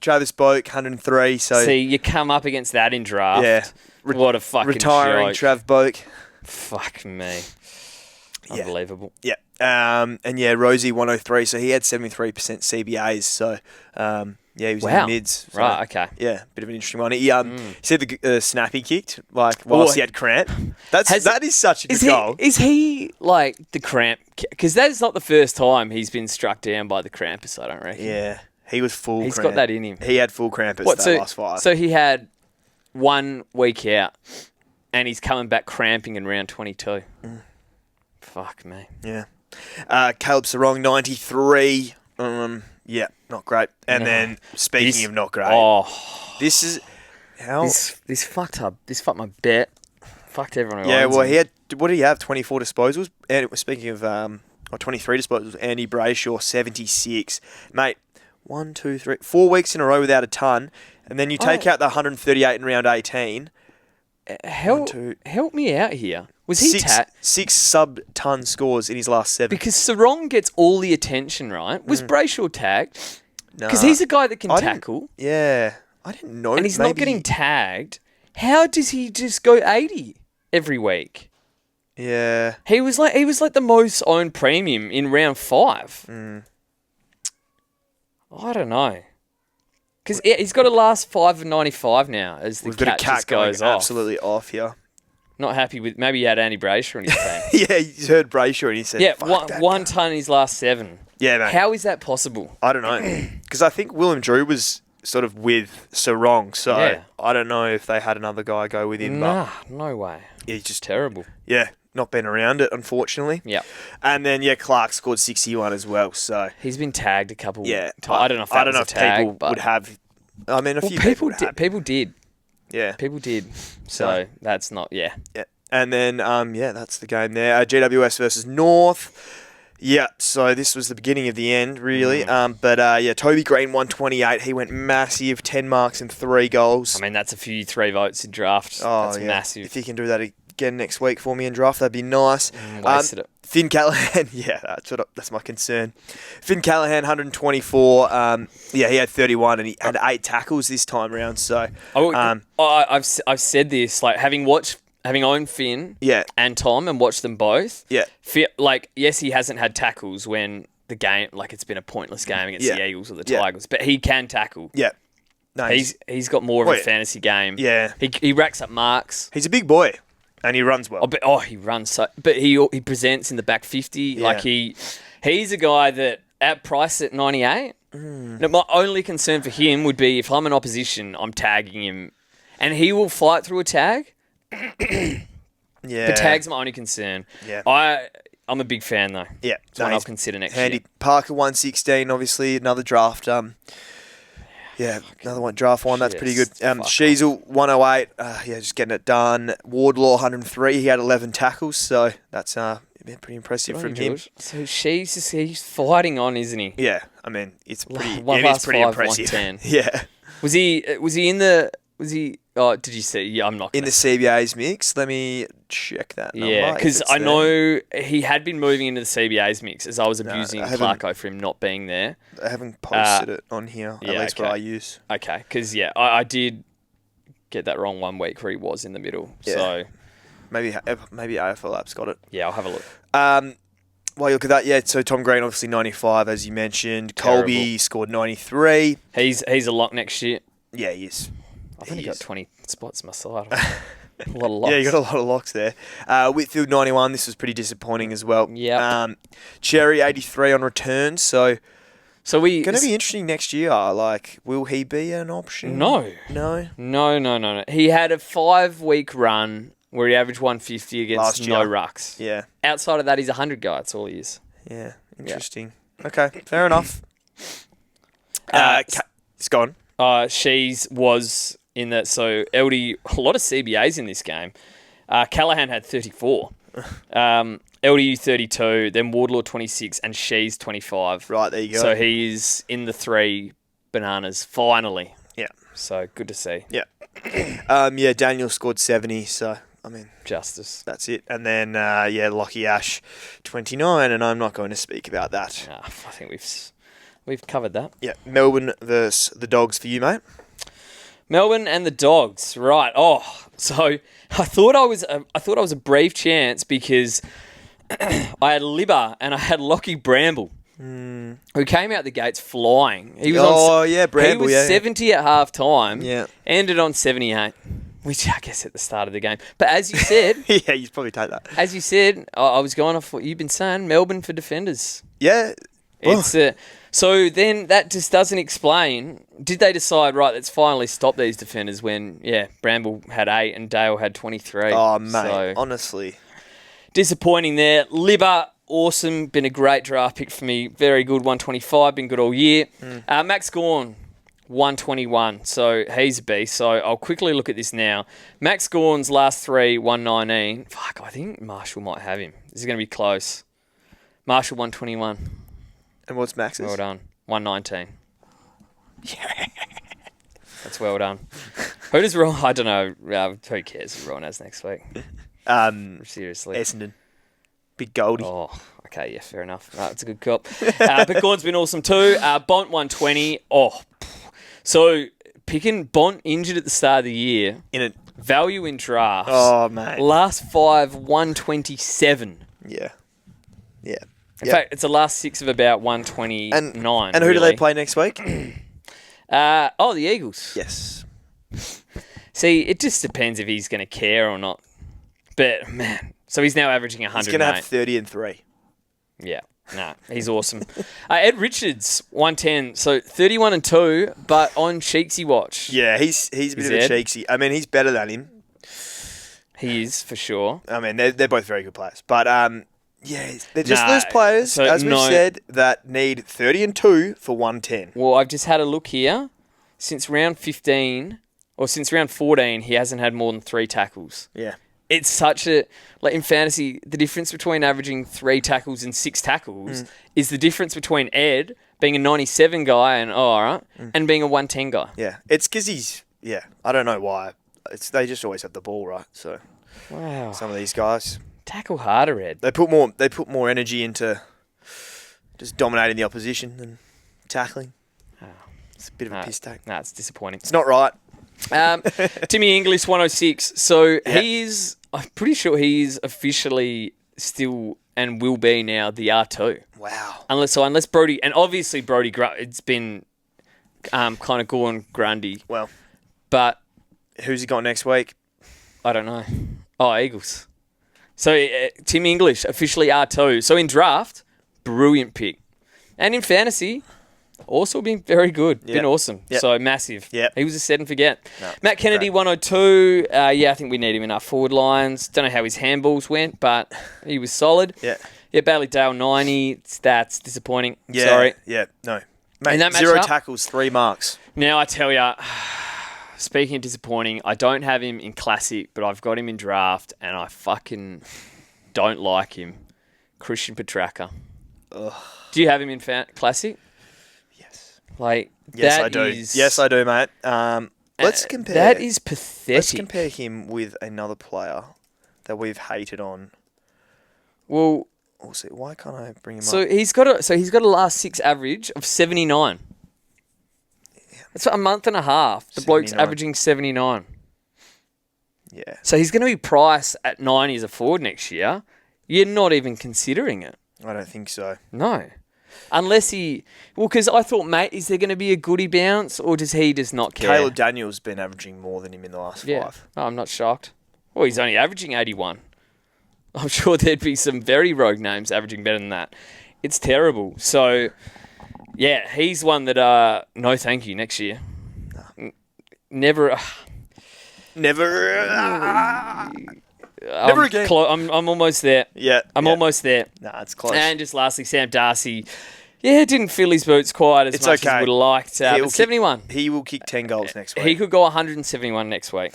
Travis Boak, 103. So See, you come up against that in draft. Yeah. What a fucking retiring joke. Trav Boak. Fuck me. Yeah. Unbelievable. Yeah. And yeah, Rosie, 103. So he had 73% CBAs. So he was in the mids. So, Right, okay. Yeah, bit of an interesting one. He said the snap he kicked whilst he had cramp. That is such a good goal. Is he like the cramp? Because that is not the first time he's been struck down by the Krampus, I don't reckon. Yeah, he was full. He's cramp. got that in him. He had full Krampus last five. So he had 1 week out, and he's coming back cramping in round 22. Fuck me. Yeah. Caleb Sarong, 93. Yeah, not great. And then, speaking of not great, this is how... This fucked up. This fucked my bet. Fucked everyone. Yeah, well, he had... What did he have? 24 disposals? And speaking of... 23 disposals, Andy Brayshaw, 76. Mate, 1, 2, 3... 4 weeks in a row without a ton. And then you take out the 138 in round 18. Help me out here. Was he six sub-ton scores in his last 7. Because Sarong gets all the attention, right? Was Brayshaw tagged? Because Nah. he's a guy that can tackle. Yeah. I didn't know. And he's not getting tagged. How does he just go 80 every week? Yeah. He was like the most owned premium in round 5. I don't know. Because he's got a last 5 of 95 now as the We've got a cat cat just goes going off. absolutely off here. Not happy with... Maybe he had Andy Brayshaw in his team. Yeah, he's heard Brayshaw and he said, Yeah, fuck that one guy. ton in his last 7. Yeah, mate. How is that possible? I don't know. Because I think Willem Drew was sort of with Sarong, so Yeah. I don't know if they had another guy go with him. Nah, no way. But he's just, Terrible. yeah, not been around it, unfortunately. Yeah. And then, yeah, Clark scored 61 as well, so... He's been tagged a couple Yeah. times. I don't know if that was a tag, people but... would have... I mean, a few people would have. People did. Yeah. People did. So that's not... Yeah. Yeah. And then, that's the game there. GWS versus North. Yeah, so this was the beginning of the end, really. Toby Green, 128. He went massive, 10 marks and 3 goals. I mean, that's a few 3 votes in draft. Oh, That's yeah. massive. If you can do that again next week for me in draft, that'd be nice. Wasted it. Finn Callahan, that's my concern. Finn Callahan, 124. He had 31 and he had 8 tackles this time round. So, I've said this, like having owned Finn and Tom and watched them both. Yeah. Yes, he hasn't had tackles when the game, like it's been a pointless game against the Eagles or the Tigers, but he can tackle. Yeah. No, he's got more of a fantasy game. Yeah. He racks up marks. He's a big boy. And he runs well. He runs so. But he presents in the back 50. Yeah. Like he's a guy that at price at 98. Now, my only concern for him would be if I'm an opposition, I'm tagging him, and he will fight through a tag. Yeah. The tag's my only concern. Yeah. I'm a big fan though. Yeah. It's one I'll consider next handy. year. Parker 116, obviously another draft. Another one, draft one. That's pretty good. Sheasel 108. Just getting it done. Wardlaw 103. He had 11 tackles, so that's pretty impressive from him. So he's fighting on, isn't he? Yeah, I mean it's pretty. One it is past pretty 5, impressive. 110. Yeah. Was he in the? Was he? Oh, did you see? Yeah, I'm not in the CBA's mix. Let me check that. Yeah, because I know he had been moving into the CBA's mix as I was abusing Clarko for him not being there. I haven't posted it on here. At least what I use. Okay, because I did get that wrong one week where he was in the middle. Yeah. So maybe AFL app's got it. Yeah, I'll have a look. Well, you look at that. So Tom Green obviously 95, as you mentioned. Terrible. Colby scored 93. He's a lock next year. Yeah, he is. I've only got 20 spots in my side. A lot of locks. Yeah, you got a lot of locks there. Whitfield 91. This was pretty disappointing as well. Yeah. Cherry 83 on return. So we going to be interesting next year. Like, will he be an option? No. He had a 5-week run where he averaged 150 against no rucks. Yeah. Outside of that, he's a 100 guy. That's all he is. Yeah. Interesting. Yeah. Okay. Fair enough. It's gone. She's was in that. So LD, a lot of CBAs in this game. Callahan had 34. LDU 32, then Wardlaw 26, and She's 25. Right, there you go. So he's in the 3 bananas, finally. Yeah. So good to see. Yeah. Daniel scored 70, so, I mean... Justice. That's it. And then, Lockie Ash 29, and I'm not going to speak about that. I think we've covered that. Yeah. Melbourne versus the Dogs for you, mate. Melbourne and the Dogs, right? Oh, so I thought I was a brave chance because I had Libba and I had Lockie Bramble, who came out the gates flying. He was Bramble. He was 70 at half time. Yeah, ended on 78, which I guess at the start of the game. But as you said, yeah, you'd probably take that. As you said, I was going off what you've been saying. Melbourne for defenders. Yeah, it's so then that just doesn't explain. Did they decide, right, let's finally stop these defenders when, Bramble had 8 and Dale had 23? Oh, mate, honestly. Disappointing there. Libba, awesome. Been a great draft pick for me. Very good, 125. Been good all year. Max Gawn, 121. So he's a beast. So I'll quickly look at this now. Max Gawn's last 3, 119. Fuck, I think Marshall might have him. This is going to be close. Marshall, 121. And what's Max's? Well done. 119. Yeah. That's well done. Who does Rowan? I don't know. Who cares who Rowan has next week? Seriously. Essendon. Big Goldie. Oh, okay. Yeah, fair enough. That's a good cop. But Gordon's been awesome too. Bont 120. Oh, so picking Bont injured at the start of the year. In a value in drafts. Oh, mate. Last 5, 127. Yeah. Yeah. In fact, it's the last 6 of about 129. And who do they play next week? The Eagles. Yes. See, it just depends if he's going to care or not. But, man, so he's now averaging 100. He's going to have 30 and 3. Yeah. No, he's awesome. Ed Richards, 110. So 31 and 2, but on Cheeksy watch. Yeah, he's a bit of a Cheeksy. I mean, he's better than him. He is, for sure. I mean, they're both very good players. But, they're just those players, as we've said, that need 30 and 2 for 110. Well, I've just had a look here. Since round 15, or since round 14, he hasn't had more than 3 tackles. Yeah. It's such a... Like, in fantasy, the difference between averaging 3 tackles and 6 tackles is the difference between Ed being a 97 guy and being a 110 guy. Yeah. It's because he's... Yeah. I don't know why. They just always have the ball, right? So... Wow. Some of these guys... Tackle harder, Ed. They put more energy into just dominating the opposition than tackling. It's a bit of a piss take. No, it's disappointing. It's not right. Timmy English, 106. So I'm pretty sure he's officially still and will be now the R2. Wow. Unless Brody, and obviously Brody, it's been kind of gone Grundy. Well, but who's he got next week? I don't know. Oh, Eagles. So Tim English, officially R2. So in draft, brilliant pick. And in fantasy, also been very good. Been awesome. Yep. So massive. Yep. He was a set and forget. No, Matt Kennedy, great. 102. I think we need him in our forward lines. Don't know how his handballs went, but he was solid. Yeah. Yeah, Bailey Dale, 90. That's disappointing. Yeah. Sorry. Yeah. No. In Mate, that 0 matchup- tackles, 3 marks. Now I tell you, speaking of disappointing, I don't have him in Classic, but I've got him in draft, and I fucking don't like him. Christian Petracca. Ugh. Do you have him in Classic? Yes. Like, Yes, that I do. is- Yes, I do, mate. Let's compare. That is pathetic. Let's compare him with another player that we've hated on. Well, We'll see. Why can't I bring him so up? he's got a last 6 average of 79. That's a month and a half. The bloke's 79. averaging 79. Yeah. So he's going to be priced at 90 as a forward next year. You're not even considering it. I don't think so. No. Unless because I thought, mate, is there going to be a goodie bounce or does he just not care? Caleb Daniels been averaging more than him in the last 5. Oh, I'm not shocked. Well, he's only averaging 81. I'm sure there'd be some very rogue names averaging better than that. It's terrible. So, yeah, he's one that, no thank you next year. Never. Never. Never again. I'm almost there. Yeah. I'm yeah. almost there. Nah, it's close. And just lastly, Sam Darcy. Yeah, didn't fill his boots quite as It's much okay. as we would have liked. He'll But 71. He will kick 10 goals next week. He could go 171 next week.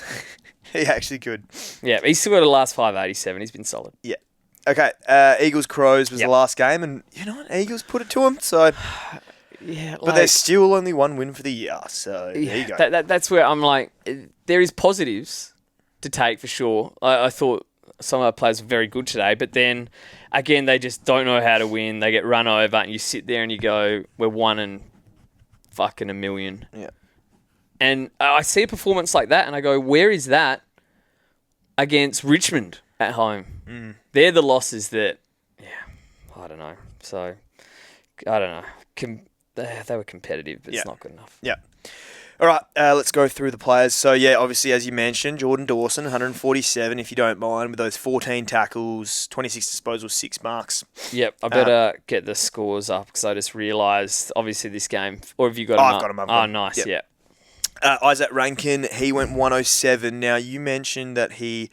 He actually could. Yeah, he's still got a last 587. He's been solid. Yeah. Okay. Eagles Crows was Yep. the last game, and you know what? Eagles put it to them. So, Yeah, but there's still only one win for the year. So there you go. That's where I'm like, there is positives to take for sure. I thought some of our players were very good today, but then again, they just don't know how to win. They get run over, and you sit there and you go, "We're 1 in fucking a million." Yeah. And I see a performance like that, and I go, "Where is that against Richmond at home?" They're the losses that, I don't know. So I don't know. They were competitive, but it's not good enough. Yeah. All right, let's go through the players. So, yeah, obviously, as you mentioned, Jordan Dawson, 147, if you don't mind, with those 14 tackles, 26 disposals, 6 marks. Yep, I better get the scores up because I just realised, obviously, this game. Or have you got I've up? got 'em up. Oh, nice, Yep. yeah. Isaac Rankin, he went 107. Now, you mentioned that he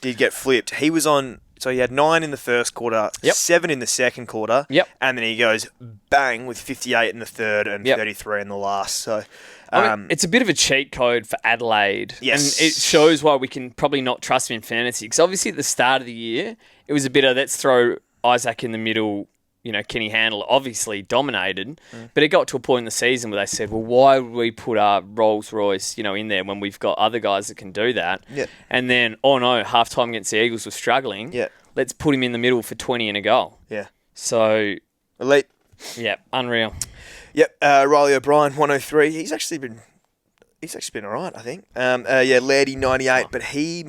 did get flipped. He was on... So he had 9 in the first quarter, Yep. 7 in the second quarter, Yep. and then he goes bang with 58 in the third and Yep. 33 in the last. So, I mean, it's a bit of a cheat code for Adelaide. Yes. And it shows why we can probably not trust him in fantasy. Because obviously at the start of the year, it was a bit of let's throw Isaac in the middle. You know, Kenny Handler obviously dominated. But it got to a point in the season where they said, well, why would we put our Rolls Royce, in there when we've got other guys that can do that? Yeah. And then, oh no, halftime against the Eagles was struggling. Yeah. Let's put him in the middle for 20 and a goal. yeah. So, Elite. yeah, unreal. Yep, Riley O'Brien, 103. He's actually been all right, I think. Lairdy, 98, but he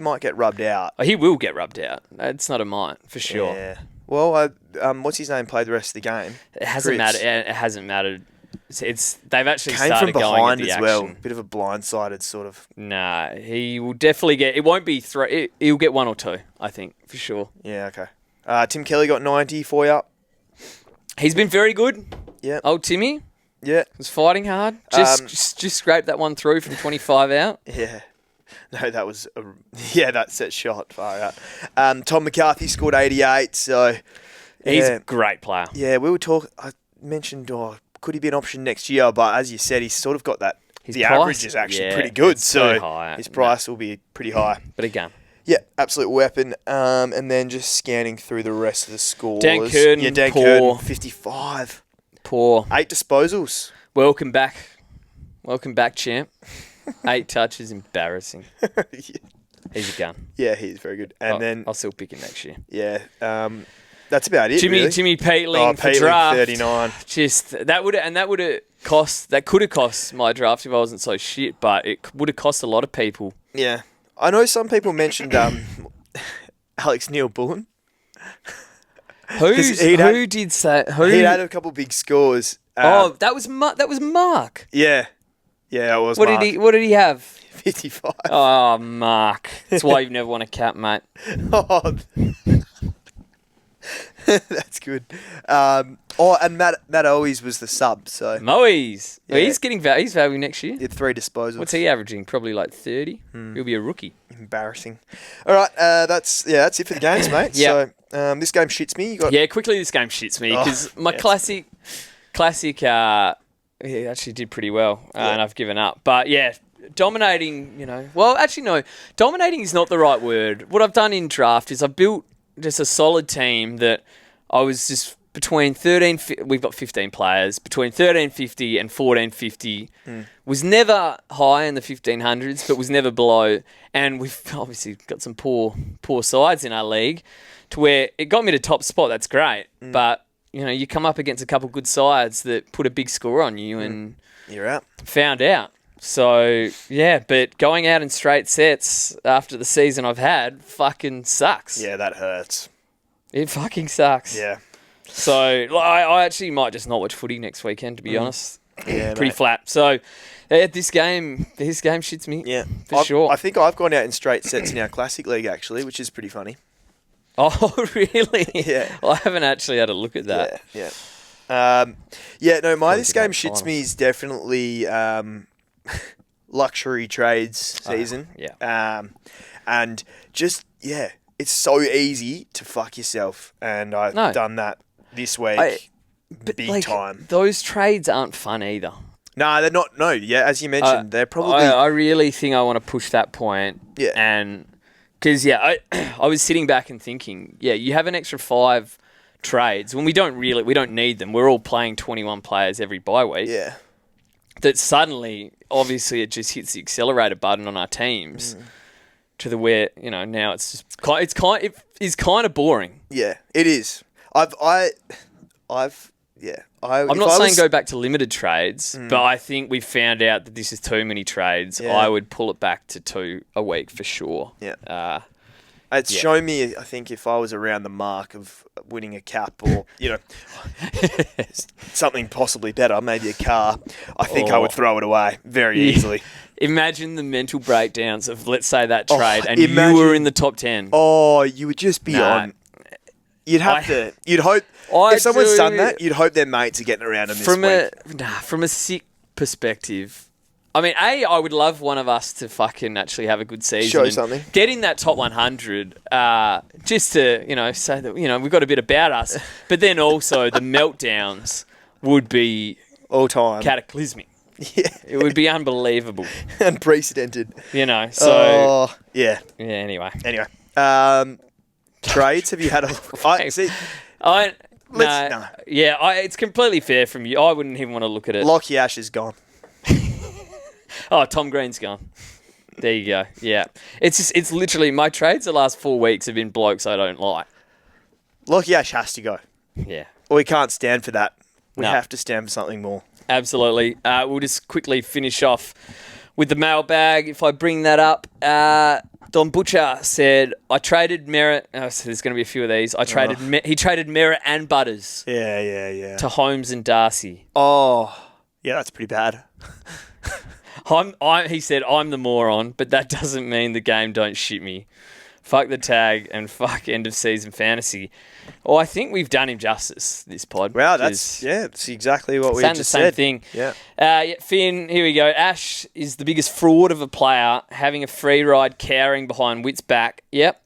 might get rubbed out. Oh, he will get rubbed out. It's not a might, for sure. Yeah. Well, what's his name? Played the rest of the game. It hasn't Cripps. mattered. It hasn't mattered. They've actually Came started from going behind at the as action. well. Bit of a blindsided sort of. Nah, he will definitely get. It won't be 3. He'll get 1 or 2, I think, for sure. Yeah. Okay. Tim Kelly got 90 for you. He's been very good. Yeah. Old Timmy Yeah. was fighting hard. Just scraped that one through from 25 out. Yeah. No, that was that set shot far out. Tom McCarthy scored 88. So He's yeah. a great player. Yeah, we were talking. I mentioned, could he be an option next year? But as you said, he's sort of got that. His the price- average is actually yeah, pretty good, it's so pretty high. his price will be pretty high. But again, Yeah, absolute weapon. And then just scanning through the rest of the scores. Dan Curtin, yeah, Dan poor. Curtin, 55. poor. 8 disposals. Welcome back, champ. 8 touches, embarrassing. Yeah. He's a gun. Yeah, he's very good. And then I'll still pick him next year. yeah, that's about it. Jimmy really. Jimmy Peatling for Peatling, draft. 39. Just that could have cost my draft if I wasn't so shit, but it would have cost a lot of people. Yeah, I know some people mentioned Alex Neil-Bullen. Who did say who? He had a couple big scores. That was Mark. Yeah, it was. What Mark. did he have? 55. Oh, Mark. That's why you've never won a cap, mate. Oh, that's good. And Matt Owies was the sub, so Moe's. Yeah. Well, he's getting he's value next year. he had 3 disposals. What's he averaging? Probably like 30. He'll be a rookie. Embarrassing. All right, that's it for the games, mate. Yeah. So this game shits me. You got Yeah, quickly this game shits me because my classic, he actually did pretty well, and I've given up. But yeah, dominating, well, actually no, dominating is not the right word. What I've done in draft is I've built just a solid team that I was just between we've got 15 players, between 1350 and 1450, was never high in the 1500s, but was never below. And we've obviously got some poor sides in our league to where it got me to top spot. That's great. But, you come up against a couple good sides that put a big score on you and you're out. found out. So, yeah, but going out in straight sets after the season I've had fucking sucks. Yeah, that hurts. It fucking sucks. Yeah. So, I actually might just not watch footy next weekend, to be honest. Yeah, Pretty mate. flat. So, this game shits me. Yeah, For sure. I think I've gone out in straight sets in our Classic League, actually, which is pretty funny. Oh, really? Yeah. I haven't actually had a look at that. Yeah. No, this game about shits finals. me is definitely luxury trades season. yeah. And just, it's so easy to fuck yourself. And I've No. done that this week big time. Those trades aren't fun either. No, they're not. No, as you mentioned, they're probably... I really think I want to push that point. Yeah. And because, I was sitting back and thinking, you have an extra 5 trades when we don't need them. We're all playing 21 players every bye week. Yeah. That suddenly, obviously, it just hits the accelerator button on our teams to the where, now it's just, it is kind of boring. Yeah, it is. I'm not saying go back to limited trades, but I think we found out that this is too many trades. Yeah. I would pull it back to 2 a week for sure. Yeah. It's shown me, I think, if I was around the mark of winning a cap or, something possibly better, maybe a car, I think I would throw it away very easily. Imagine the mental breakdowns of, let's say, that trade, and imagine- you were in the top 10. Oh, you would just be on. You'd have to. You'd hope. If someone's done that, you'd hope their mates are getting around them this week. From a sick perspective, I mean, I would love one of us to fucking actually have a good season. Show and something. Get in that top 100, just to, say that, we've got a bit about us. But then also the meltdowns would be All time. cataclysmic. Yeah. It would be unbelievable, Unprecedented. So, Yeah. Anyway. Anyway. Trades, have you had a... It's completely fair from you. I wouldn't even want to look at it. Lockie Ash is gone. Oh, Tom Green's gone. There you go. Yeah. It's literally, my trades the last 4 weeks have been blokes I don't like. Lockie Ash has to go. Yeah. We can't stand for that. We No. have to stand for something more. Absolutely. We'll just quickly finish off with the mailbag. If I bring that up, Don Butcher said, I traded Merritt. Oh, so there's going to be a few of these. He traded Merritt and Butters Yeah. to Holmes and Darcy. Oh, yeah, that's pretty bad. He said, I'm the moron, but that doesn't mean the game don't shit me. Fuck the tag and fuck end of season fantasy. Well, I think we've done him justice, this pod. Wow, that's exactly what we saying just the same said. thing. Yeah. Finn, here we go. Ash is the biggest fraud of a player, having a free ride, cowering behind Witt's back. Yep.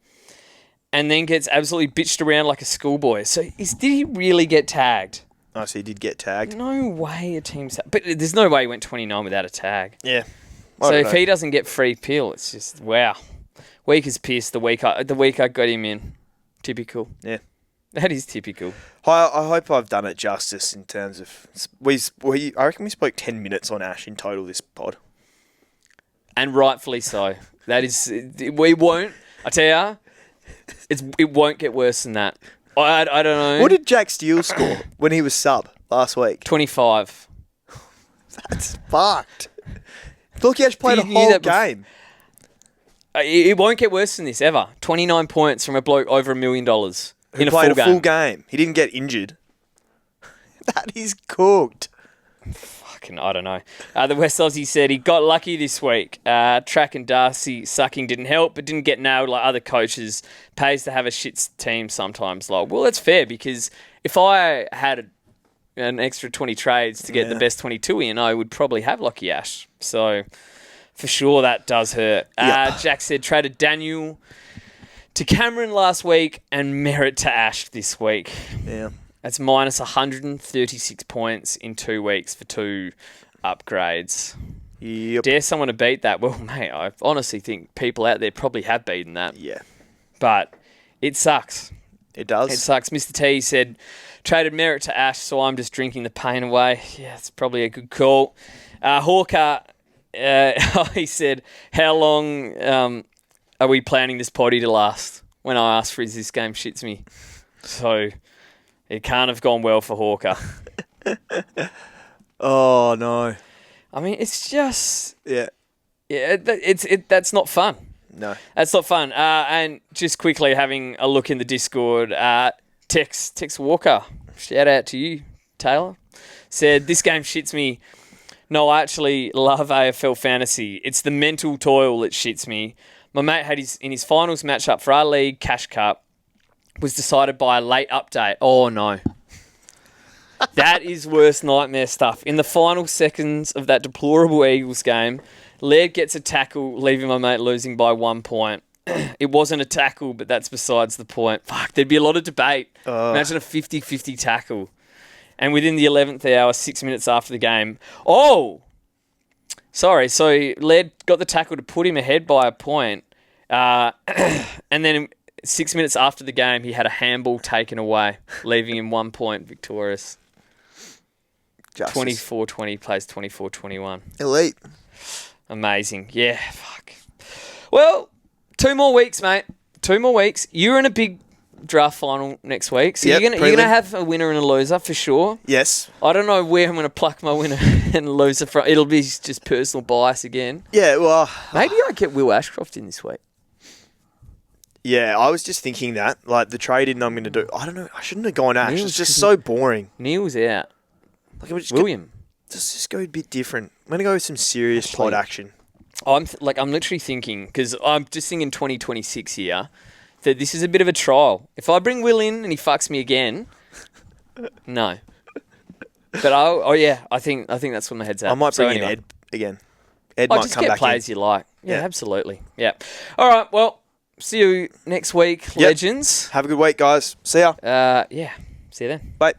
And then gets absolutely bitched around like a schoolboy. So did he really get tagged? Oh, so he did get tagged. No way a team's... But there's no way he went 29 without a tag. Yeah. So if he doesn't get free pill, it's just, wow. Weak as piss the week I got him in. Typical. Yeah. That is typical. I hope I've done it justice in terms of... I reckon we spoke 10 minutes on Ash in total this pod. And rightfully so. That is, we won't. I tell ya, it won't get worse than that. I don't know. What did Jack Steele score when he was sub last week? 25? That's fucked. Look, he actually played a You knew whole that game. It won't get worse than this ever. 29 points from a bloke over $1 million Who in a played full a full game. game. He didn't get injured. That is cooked. Fucking, I don't know. The West Aussie said he got lucky this week. Track and Darcy sucking didn't help, but didn't get nailed like other coaches. Pays to have a shit team sometimes. Like, well, that's fair because if I had an extra 20 trades to get the best 22 in, I would probably have Lockie Ash. So, for sure, that does hurt. Jack said traded Daniel to Cameron last week and Merritt to Ash this week. Yeah. That's minus 136 points in 2 weeks for 2 upgrades. Yep. Dare someone to beat that? Well, mate, I honestly think people out there probably have beaten that. Yeah. But it sucks. It does. It sucks. Mr. T said, traded Merritt to Ash, so I'm just drinking the pain away. Yeah, it's probably a good call. Hawker, he said, how long are we planning this potty to last? When I asked for his this game shits me. So it can't have gone well for Hawker. Oh, no. I mean, it's just... Yeah. Yeah, that's not fun. No. That's not fun. And just quickly having a look in the Discord, Tex Walker, shout out to you, Taylor, said, this game shits me. No, I actually love AFL fantasy. It's the mental toil that shits me. My mate had in his finals matchup for our league, Cash Cup, was decided by a late update. Oh, no. That is worst nightmare stuff. In the final seconds of that deplorable Eagles game, Laird gets a tackle, leaving my mate losing by 1 point. It wasn't a tackle, but that's besides the point. Fuck, there'd be a lot of debate. Imagine a 50-50 tackle. And within the 11th hour, 6 minutes after the game... Oh! Sorry, so Laird got the tackle to put him ahead by a point. And then 6 minutes after the game, he had a handball taken away, leaving him 1 point victorious. 24-20 plays 24-21. Elite. Amazing. Yeah, fuck. Well, 2 more weeks, mate. 2 more weeks. You're in a big draft final next week, so Yep, you're gonna have a winner and a loser for sure. Yes. I don't know where I'm gonna pluck my winner and loser from. It'll be just personal bias again. Yeah, well... Maybe I get Will Ashcroft in this week. Yeah, I was just thinking that. Like, the trade-in I'm going to do... I don't know. I shouldn't have gone Ash. Neil's It's just so boring. Neil's out. Like, I'm just William. just go a bit different. I'm going to go with some serious pod action. I'm literally thinking, because I'm just thinking 2026 here, that this is a bit of a trial. If I bring Will in and he fucks me again, no. But I think that's where my head's at. I might So bring in anyway. Ed again. Ed might Just come get back players in. you like. Yeah, Yeah. absolutely. Yeah. All right, well, see you next week, legends. Have a good week, guys. See ya. Yeah, see you then. Bye.